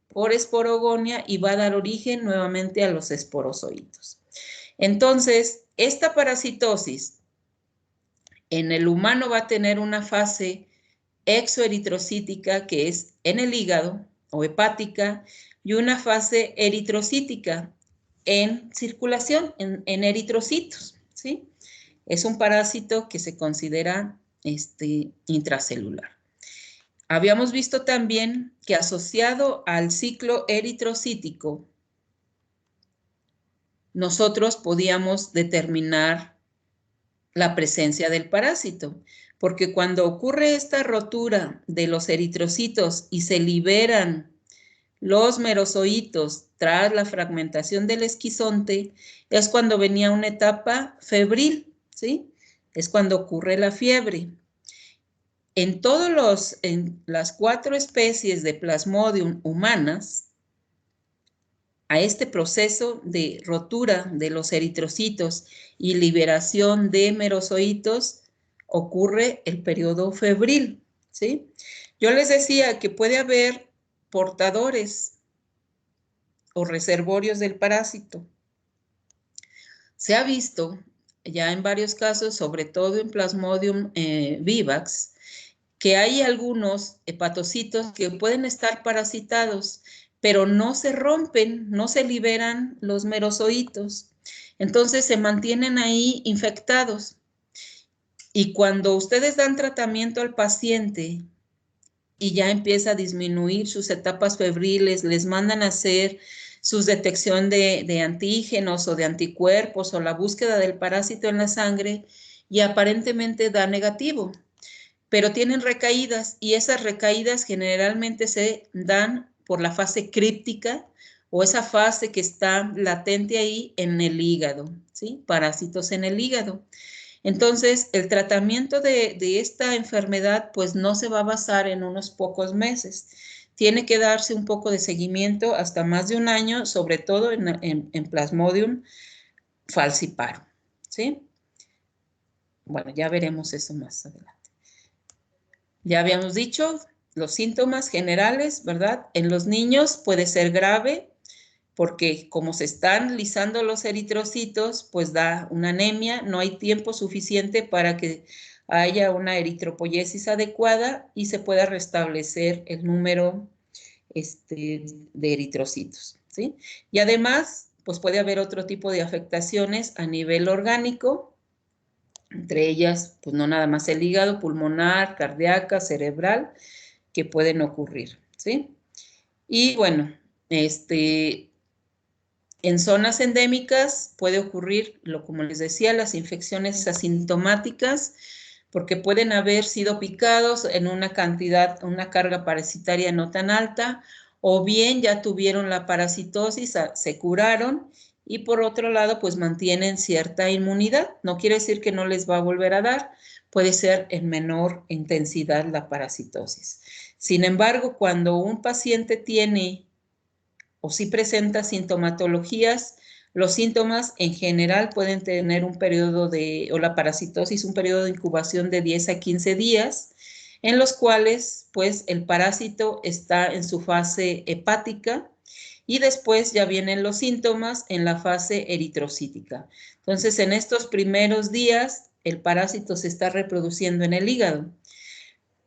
por esporogonia y va a dar origen nuevamente a los esporozoitos. Entonces, esta parasitosis en el humano va a tener una fase exoeritrocítica, que es en el hígado o hepática, y una fase eritrocítica en circulación, en eritrocitos, ¿sí? Es un parásito que se considera intracelular. Habíamos visto también que asociado al ciclo eritrocítico, nosotros podíamos determinar la presencia del parásito, porque cuando ocurre esta rotura de los eritrocitos y se liberan los merozoitos tras la fragmentación del esquizonte, es cuando venía una etapa febril, ¿sí? Es cuando ocurre la fiebre. En las 4 especies de Plasmodium humanas, a este proceso de rotura de los eritrocitos y liberación de merozoitos ocurre el periodo febril, ¿sí? Yo les decía que puede haber portadores o reservorios del parásito. Se ha visto ya en varios casos, sobre todo en Plasmodium vivax, que hay algunos hepatocitos que pueden estar parasitados, pero no se rompen, no se liberan los merozoitos. Entonces se mantienen ahí infectados. Y cuando ustedes dan tratamiento al paciente y ya empieza a disminuir sus etapas febriles, les mandan a hacer su detección de antígenos o de anticuerpos o la búsqueda del parásito en la sangre y aparentemente da negativo. Pero tienen recaídas y esas recaídas generalmente se dan por la fase críptica o esa fase que está latente ahí en el hígado, ¿sí? Parásitos en el hígado. Entonces, el tratamiento de esta enfermedad pues no se va a basar en unos pocos meses. Tiene que darse un poco de seguimiento hasta más de un año, sobre todo en Plasmodium falciparum, ¿sí? Bueno, ya veremos eso más adelante. Ya habíamos dicho los síntomas generales, ¿verdad? En los niños puede ser grave porque como se están lisando los eritrocitos, pues da una anemia, no hay tiempo suficiente para que haya una eritropoyesis adecuada y se pueda restablecer el número de eritrocitos, ¿sí? Y además, pues puede haber otro tipo de afectaciones a nivel orgánico, entre ellas, pues no nada más el hígado, pulmonar, cardíaca, cerebral, que pueden ocurrir, ¿sí? Y bueno, en zonas endémicas puede ocurrir, como les decía, las infecciones asintomáticas, porque pueden haber sido picados en una carga parasitaria no tan alta, o bien ya tuvieron la parasitosis, se curaron, y por otro lado, pues mantienen cierta inmunidad. No quiere decir que no les va a volver a dar, puede ser en menor intensidad la parasitosis. Sin embargo, cuando un paciente tiene o si presenta sintomatologías, los síntomas en general pueden tener un periodo o la parasitosis, un periodo de incubación de 10 a 15 días, en los cuales, pues, el parásito está en su fase hepática y después ya vienen los síntomas en la fase eritrocítica. Entonces, en estos primeros días, el parásito se está reproduciendo en el hígado.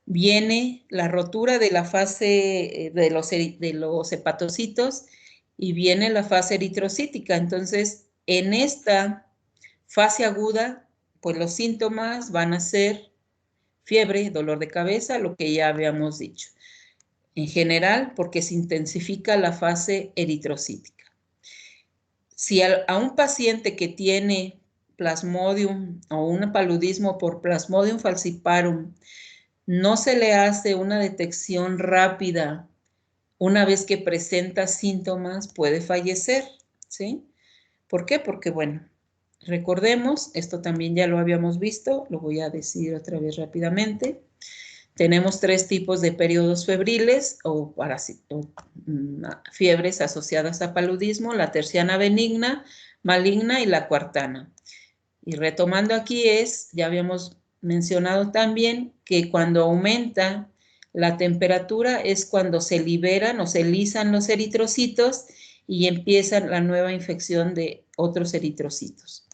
Viene la rotura de la fase de los hepatocitos y viene la fase eritrocítica. Entonces, en esta fase aguda, pues los síntomas van a ser fiebre, dolor de cabeza, lo que ya habíamos dicho. En general, porque se intensifica la fase eritrocítica. Si a un paciente que tiene Plasmodium o un paludismo por Plasmodium falciparum no se le hace una detección rápida una vez que presenta síntomas, puede fallecer, ¿sí? ¿Por qué? Porque, bueno, recordemos, esto también ya lo habíamos visto, lo voy a decir otra vez rápidamente. Tenemos 3 tipos de periodos febriles o fiebres asociadas a paludismo, la terciana benigna, maligna y la cuartana. Y retomando aquí ya habíamos mencionado también que cuando aumenta la temperatura es cuando se liberan o se lisan los eritrocitos y empieza la nueva infección de otros eritrocitos.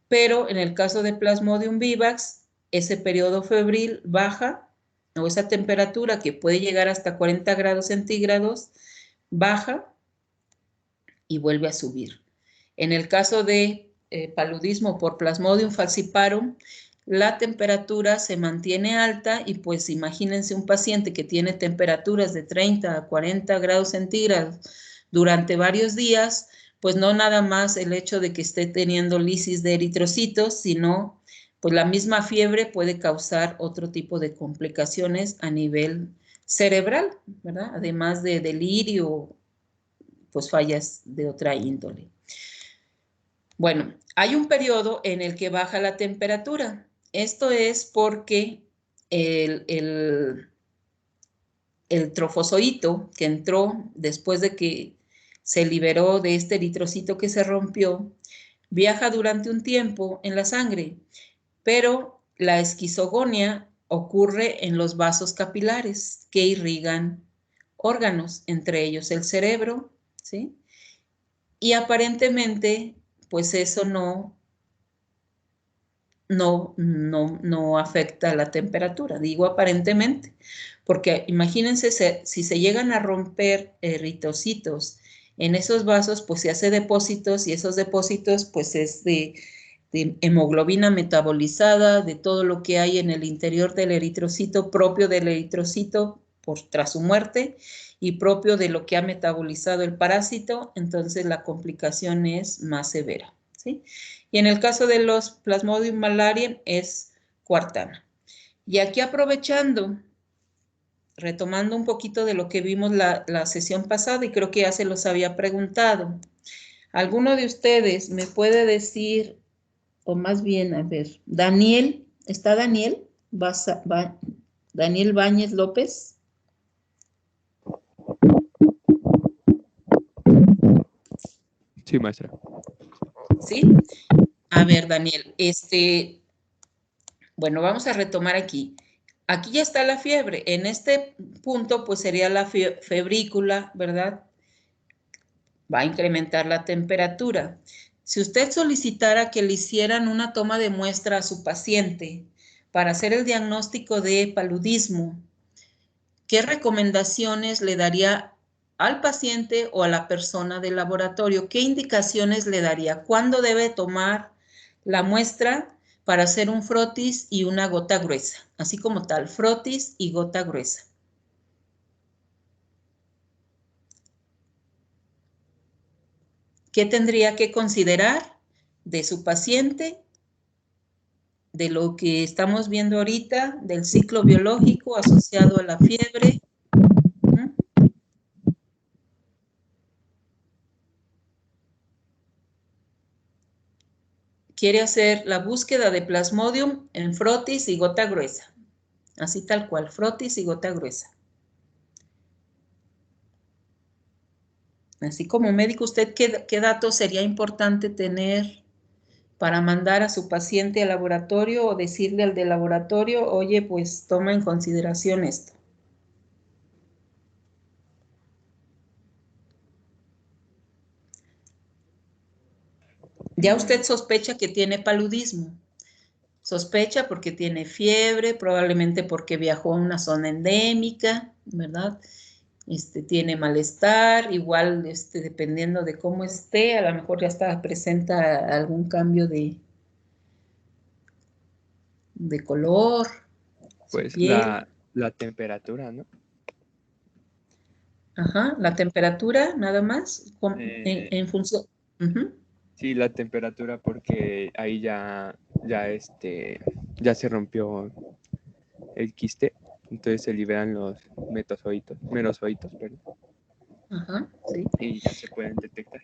Pero en el caso de Plasmodium vivax, ese periodo febril baja, o esa temperatura que puede llegar hasta 40 grados centígrados, baja y vuelve a subir. En el caso de paludismo por Plasmodium falciparum, la temperatura se mantiene alta y pues imagínense un paciente que tiene temperaturas de 30 a 40 grados centígrados durante varios días, pues no nada más el hecho de que esté teniendo lisis de eritrocitos, sino pues la misma fiebre puede causar otro tipo de complicaciones a nivel cerebral, ¿verdad? Además de delirio, pues fallas de otra índole. Bueno, hay un periodo en el que baja la temperatura. Esto es porque el trofozoito que entró después de que se liberó de este eritrocito que se rompió, viaja durante un tiempo en la sangre, pero la esquizogonia ocurre en los vasos capilares que irrigan órganos, entre ellos el cerebro, ¿sí? Y aparentemente, pues eso no afecta la temperatura. Digo aparentemente, porque imagínense si se llegan a romper eritrocitos en esos vasos, pues se hace depósitos y esos depósitos pues es de hemoglobina metabolizada, de todo lo que hay en el interior del eritrocito, propio del eritrocito tras su muerte y propio de lo que ha metabolizado el parásito, entonces la complicación es más severa, ¿sí? Y en el caso de los Plasmodium malariae es cuartana. Y aquí aprovechando, retomando un poquito de lo que vimos la sesión pasada, y creo que ya se los había preguntado, ¿alguno de ustedes me puede decir, o más bien, a ver, Daniel, ¿está Daniel? Daniel Báñez López. Sí, maestra. ¿Sí? A ver, Daniel, bueno, vamos a retomar aquí. Aquí ya está la fiebre. En este punto, pues sería la febrícula, ¿verdad? Va a incrementar la temperatura. Si usted solicitara que le hicieran una toma de muestra a su paciente para hacer el diagnóstico de paludismo, ¿qué recomendaciones le daría al paciente o a la persona del laboratorio? ¿Qué indicaciones le daría? ¿Cuándo debe tomar la muestra para hacer un frotis y una gota gruesa, así como tal, frotis y gota gruesa. ¿Qué tendría que considerar de su paciente, de lo que estamos viendo ahorita, del ciclo biológico asociado a la fiebre? Quiere hacer la búsqueda de Plasmodium en frotis y gota gruesa. Así tal cual, frotis y gota gruesa. Así como médico, ¿usted qué datos sería importante tener para mandar a su paciente al laboratorio o decirle al del laboratorio, oye, pues toma en consideración esto? Ya usted sospecha que tiene paludismo. Sospecha porque tiene fiebre, probablemente porque viajó a una zona endémica, ¿verdad? Tiene malestar, igual dependiendo de cómo esté, a lo mejor ya presenta algún cambio de color, Pues piel. la temperatura, ¿no? Ajá, la temperatura nada más en función. Sí, la temperatura porque ahí ya se rompió el quiste, entonces se liberan los merozoitos, perdón, Ajá, sí. y ya se pueden detectar.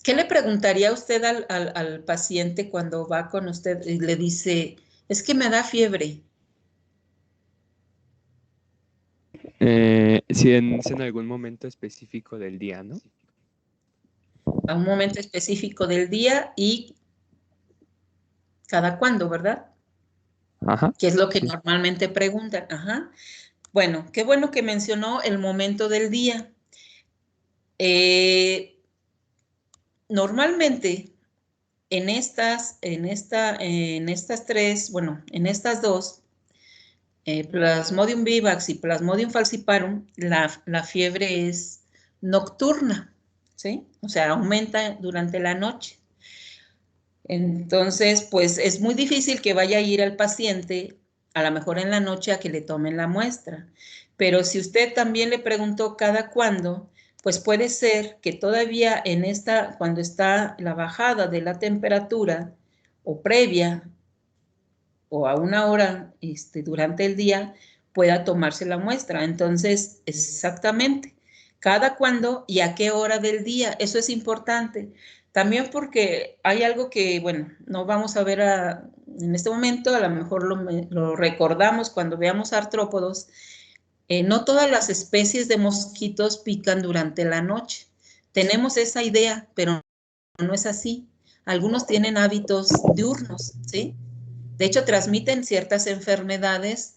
¿Qué le preguntaría usted al paciente cuando va con usted y le dice, es que me da fiebre? Si en algún momento específico del día, ¿no? A un momento específico del día y cada cuándo, ¿verdad? Ajá. Que es lo que Sí. normalmente preguntan. Ajá. Bueno, qué bueno que mencionó el momento del día. Normalmente en estas dos, Plasmodium vivax y Plasmodium falciparum, la fiebre es nocturna, ¿sí? O sea, aumenta durante la noche. Entonces, pues es muy difícil que vaya a ir al paciente, a lo mejor en la noche, a que le tomen la muestra. Pero si usted también le preguntó cada cuándo, pues puede ser que todavía cuando está la bajada de la temperatura o previa o a una hora durante el día, pueda tomarse la muestra. Entonces, exactamente, cada cuándo y a qué hora del día, eso es importante. También porque hay algo que, bueno, no vamos a ver en este momento, a lo mejor lo recordamos cuando veamos artrópodos. No todas las especies de mosquitos pican durante la noche. Tenemos esa idea, pero no es así. Algunos tienen hábitos diurnos, ¿sí? De hecho, transmiten ciertas enfermedades,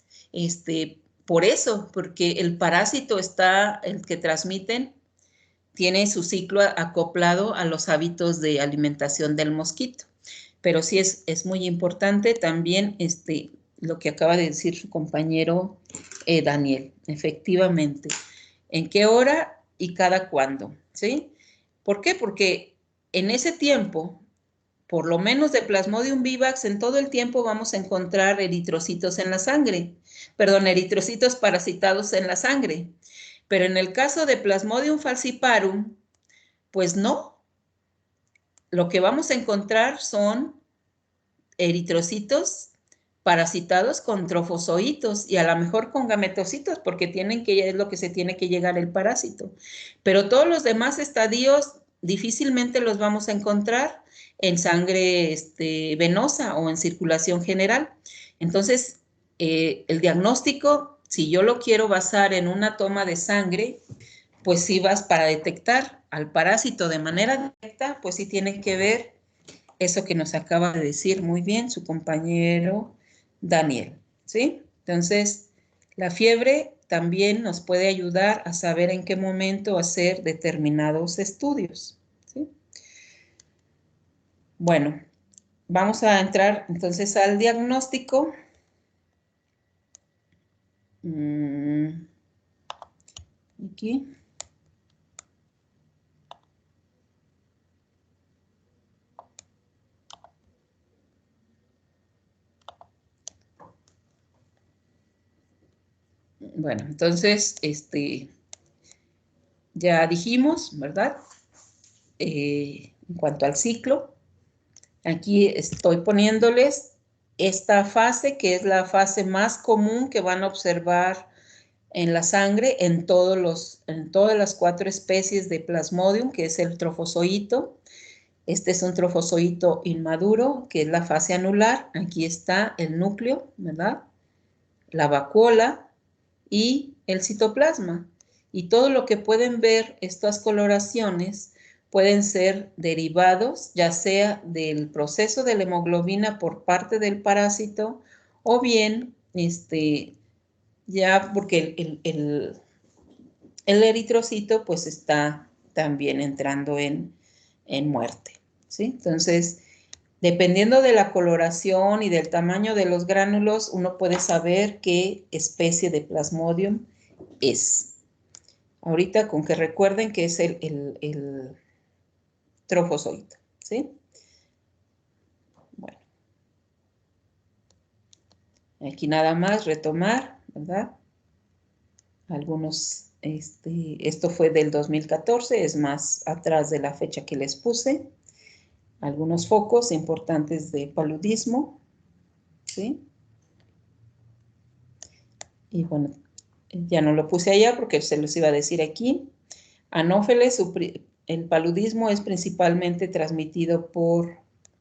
por eso, porque el parásito el que transmiten, tiene su ciclo acoplado a los hábitos de alimentación del mosquito. Pero sí es muy importante también lo que acaba de decir su compañero Daniel, efectivamente. ¿En qué hora y cada cuándo? ¿Sí? ¿Por qué? Porque en ese tiempo, por lo menos de Plasmodium vivax, en todo el tiempo vamos a encontrar eritrocitos en la sangre, eritrocitos parasitados en la sangre. Pero en el caso de Plasmodium falciparum, pues no. Lo que vamos a encontrar son eritrocitos parasitados con trofozoitos y a lo mejor con gametocitos, porque es lo que se tiene que llegar el parásito. Pero todos los demás estadios difícilmente los vamos a encontrar en sangre venosa o en circulación general. Entonces, el diagnóstico, si yo lo quiero basar en una toma de sangre, pues sí vas para detectar al parásito de manera directa, pues sí tiene que ver eso que nos acaba de decir muy bien su compañero Daniel, ¿sí? Entonces, la fiebre también nos puede ayudar a saber en qué momento hacer determinados estudios, ¿sí? Bueno, vamos a entrar entonces al diagnóstico. Aquí. Bueno, entonces, ya dijimos, ¿verdad? En cuanto al ciclo, aquí estoy poniéndoles esta fase, que es la fase más común que van a observar en la sangre en todas las 4 especies de Plasmodium, que es el trofozoito. Este es un trofozoito inmaduro, que es la fase anular. Aquí está el núcleo, ¿verdad? La vacuola y el citoplasma. Y todo lo que pueden ver, estas coloraciones, pueden ser derivados, ya sea del proceso de la hemoglobina por parte del parásito, o bien, ya porque el eritrocito pues está también entrando en muerte, ¿sí? Entonces, dependiendo de la coloración y del tamaño de los gránulos, uno puede saber qué especie de Plasmodium es. Ahorita con que recuerden que es el trofozoito, ¿sí? Bueno, aquí nada más retomar, ¿verdad? Algunos, esto fue del 2014, es más atrás de la fecha que les puse. Algunos focos importantes de paludismo, ¿sí? Y bueno, ya no lo puse allá porque se los iba a decir aquí. Anófeles, el paludismo es principalmente transmitido por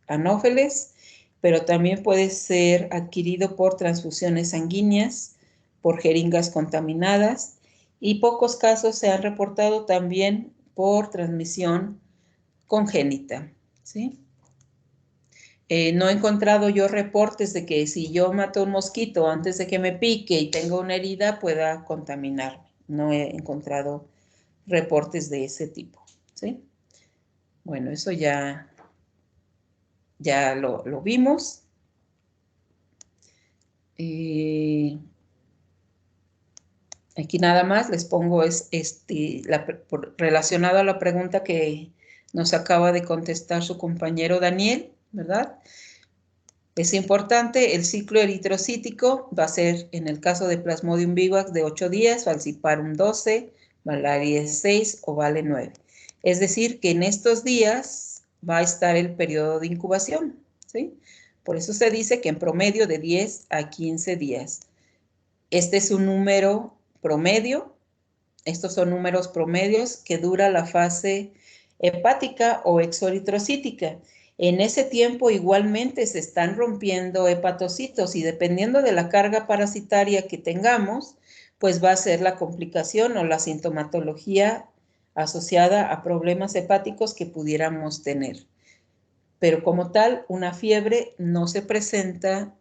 anófeles, pero también puede ser adquirido por transfusiones sanguíneas, por jeringas contaminadas, y pocos casos se han reportado también por transmisión congénita, ¿sí? No he encontrado yo reportes de que si yo mato un mosquito antes de que me pique y tengo una herida pueda contaminarme. No he encontrado reportes de ese tipo, ¿sí? Bueno, eso ya lo vimos. Aquí nada más les pongo relacionado a la pregunta que nos acaba de contestar su compañero Daniel, ¿verdad? Es importante, el ciclo eritrocítico va a ser, en el caso de Plasmodium vivax, de 8 días, Falciparum 12, Malaria 6 o Vale 9. Es decir, que en estos días va a estar el periodo de incubación, ¿sí? Por eso se dice que en promedio de 10 a 15 días. Este es un número promedio. Estos son números promedios que dura la fase hepática o exoeritrocítica. En ese tiempo igualmente se están rompiendo hepatocitos y dependiendo de la carga parasitaria que tengamos, pues va a ser la complicación o la sintomatología asociada a problemas hepáticos que pudiéramos tener. Pero como tal, una fiebre no se presenta,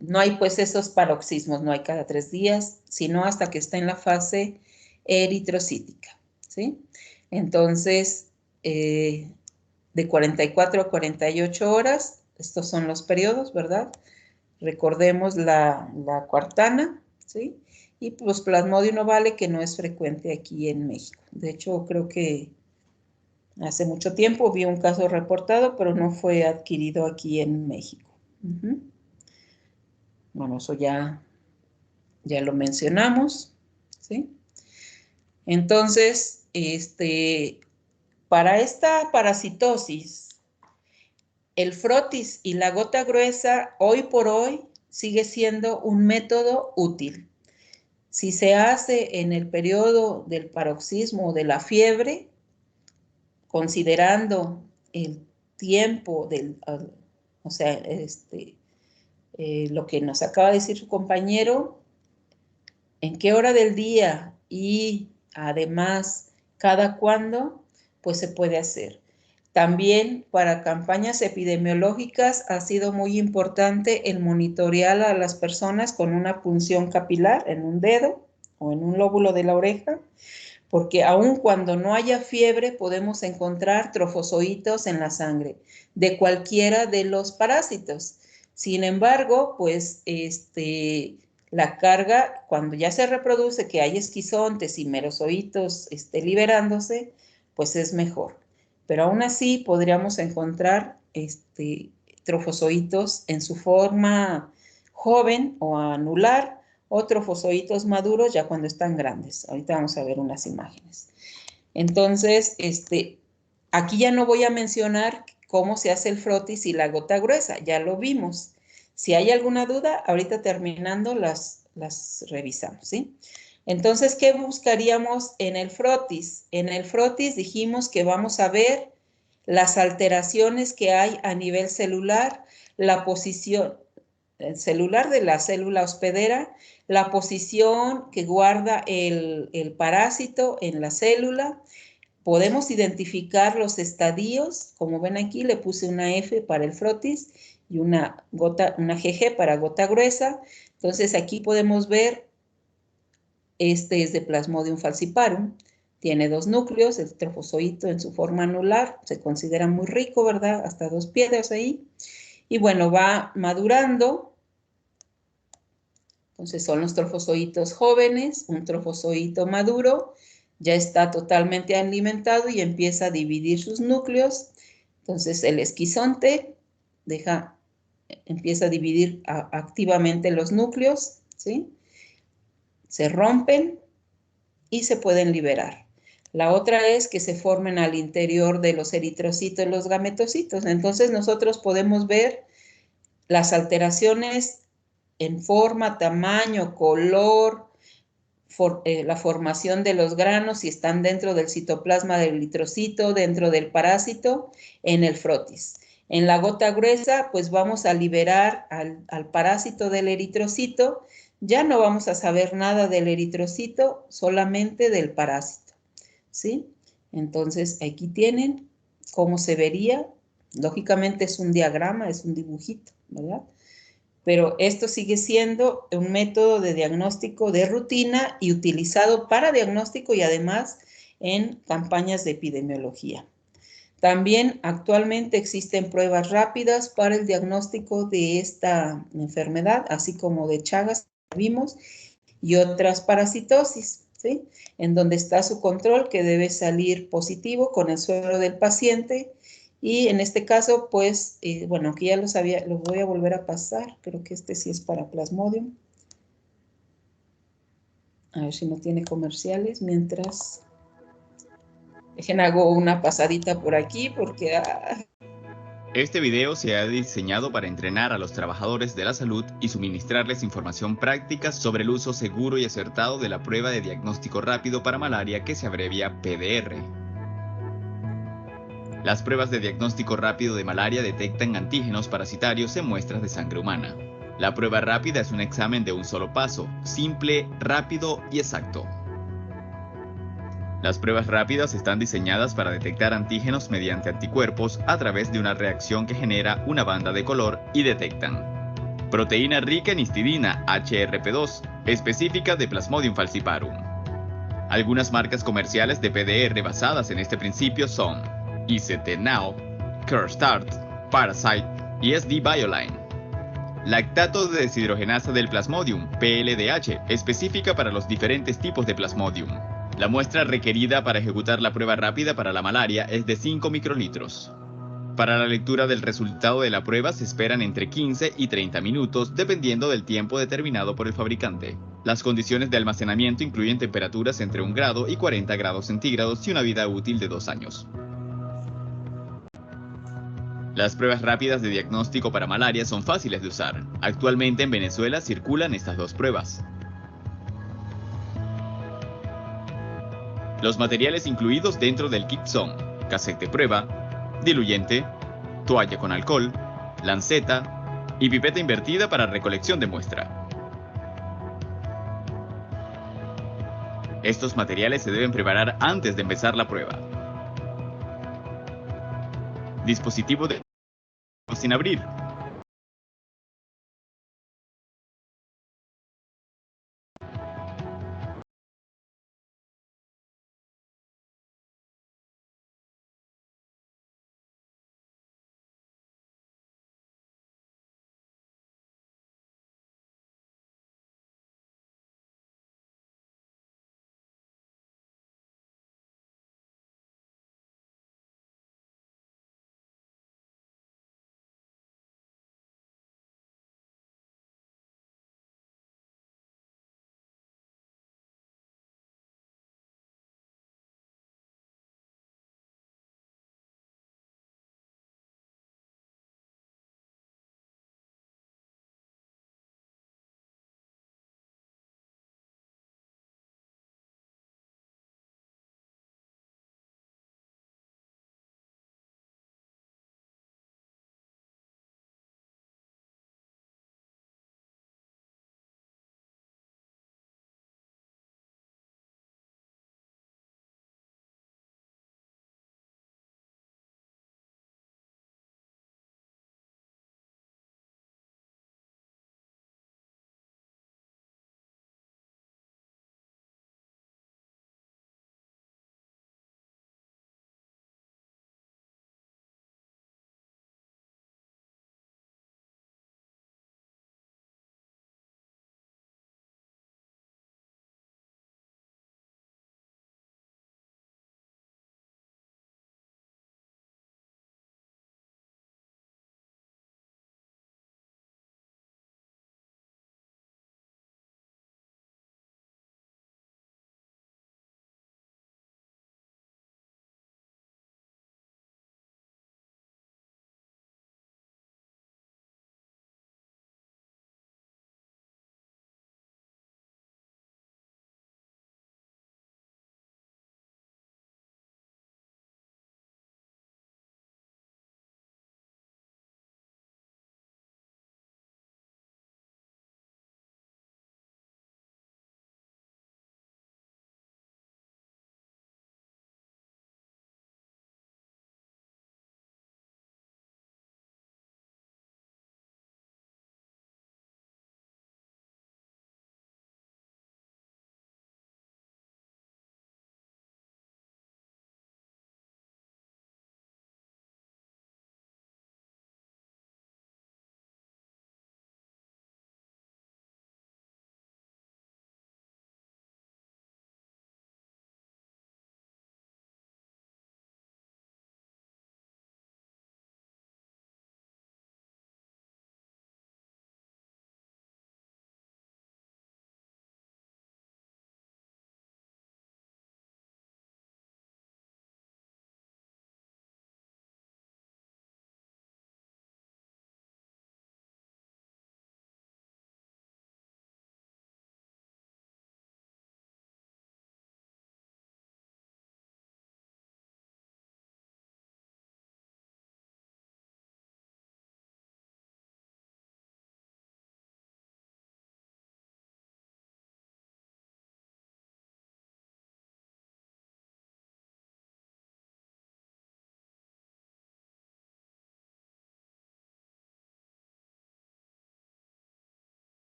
no hay pues esos paroxismos, no hay cada 3 días, sino hasta que está en la fase eritrocítica, ¿sí? Entonces, de 44 a 48 horas, estos son los periodos, ¿verdad? Recordemos la cuartana, ¿sí? Y pues Plasmodium ovale, que no es frecuente aquí en México. De hecho, creo que hace mucho tiempo vi un caso reportado, pero no fue adquirido aquí en México. Bueno, eso ya lo mencionamos, ¿sí? Entonces, para esta parasitosis, el frotis y la gota gruesa hoy por hoy sigue siendo un método útil. Si se hace en el periodo del paroxismo o de la fiebre, considerando el tiempo o sea, lo que nos acaba de decir su compañero, en qué hora del día y además cada cuándo, pues se puede hacer. También para campañas epidemiológicas ha sido muy importante el monitorear a las personas con una punción capilar en un dedo o en un lóbulo de la oreja, porque aun cuando no haya fiebre podemos encontrar trofozoitos en la sangre de cualquiera de los parásitos. Sin embargo, pues la carga, cuando ya se reproduce, que hay esquizontes y merozoitos liberándose, pues es mejor. Pero aún así podríamos encontrar trofozoitos en su forma joven o anular, o trofozoitos maduros ya cuando están grandes. Ahorita vamos a ver unas imágenes. Entonces, aquí ya no voy a mencionar cómo se hace el frotis y la gota gruesa, ya lo vimos. Si hay alguna duda, ahorita terminando las revisamos, ¿sí? Entonces, ¿qué buscaríamos en el frotis? En el frotis dijimos que vamos a ver las alteraciones que hay a nivel celular, la posición celular de la célula hospedera, la posición que guarda el parásito en la célula. Podemos identificar los estadios, como ven aquí le puse una F para el frotis y una GG para gota gruesa. Entonces aquí podemos ver, este es de Plasmodium falciparum, tiene 2 núcleos, el trofozoito en su forma anular, se considera muy rico, ¿verdad? Hasta 2 piedras ahí. Y bueno, va madurando. Entonces son los trofozoitos jóvenes, un trofozoito maduro, ya está totalmente alimentado y empieza a dividir sus núcleos. Entonces el esquizonte empieza a dividir activamente los núcleos, ¿sí? Se rompen y se pueden liberar. La otra es que se formen al interior de los eritrocitos y los gametocitos. Entonces nosotros podemos ver las alteraciones en forma, tamaño, color, la formación de los granos, si están dentro del citoplasma del eritrocito, dentro del parásito, en el frotis. En la gota gruesa, pues vamos a liberar al parásito del eritrocito. Ya no vamos a saber nada del eritrocito, solamente del parásito, ¿sí? Entonces, aquí tienen cómo se vería. Lógicamente es un diagrama, es un dibujito, ¿verdad? Pero esto sigue siendo un método de diagnóstico de rutina y utilizado para diagnóstico y además en campañas de epidemiología. También actualmente existen pruebas rápidas para el diagnóstico de esta enfermedad, así como de Chagas, vimos, y otras parasitosis, ¿sí? En donde está su control, que debe salir positivo con el suero del paciente. Y en este caso, pues, bueno, aquí ya lo sabía, los voy a volver a pasar. Creo que este sí es para Plasmodium. A ver si no tiene comerciales. Mientras, dejen hago una pasadita por aquí porque... Este video se ha diseñado para entrenar a los trabajadores de la salud y suministrarles información práctica sobre el uso seguro y acertado de la prueba de diagnóstico rápido para malaria que se abrevia PDR. Las pruebas de diagnóstico rápido de malaria detectan antígenos parasitarios en muestras de sangre humana. La prueba rápida es un examen de un solo paso, simple, rápido y exacto. Las pruebas rápidas están diseñadas para detectar antígenos mediante anticuerpos a través de una reacción que genera una banda de color y detectan proteína rica en histidina HRP2, específica de Plasmodium falciparum. Algunas marcas comerciales de PDR basadas en este principio son ICT Now, CureStart, Parasite y SD Bioline. Lactato de deshidrogenasa del Plasmodium, PLDH, específica para los diferentes tipos de Plasmodium. La muestra requerida para ejecutar la prueba rápida para la malaria es de 5 microlitros. Para la lectura del resultado de la prueba se esperan entre 15 y 30 minutos, dependiendo del tiempo determinado por el fabricante. Las condiciones de almacenamiento incluyen temperaturas entre 1 grado y 40 grados centígrados y una vida útil de 2 años. Las pruebas rápidas de diagnóstico para malaria son fáciles de usar. Actualmente en Venezuela circulan estas dos pruebas. Los materiales incluidos dentro del kit son cassette de prueba, diluyente, toalla con alcohol, lanceta y pipeta invertida para recolección de muestra. Estos materiales se deben preparar antes de empezar la prueba. Dispositivo de sin abrir.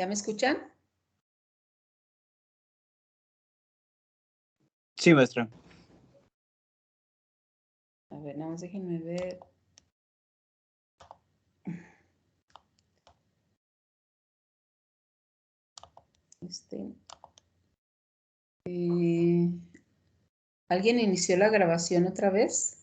¿Ya me escuchan? Sí, maestra. A ver, nada más déjenme ver. ¿Alguien inició la grabación otra vez?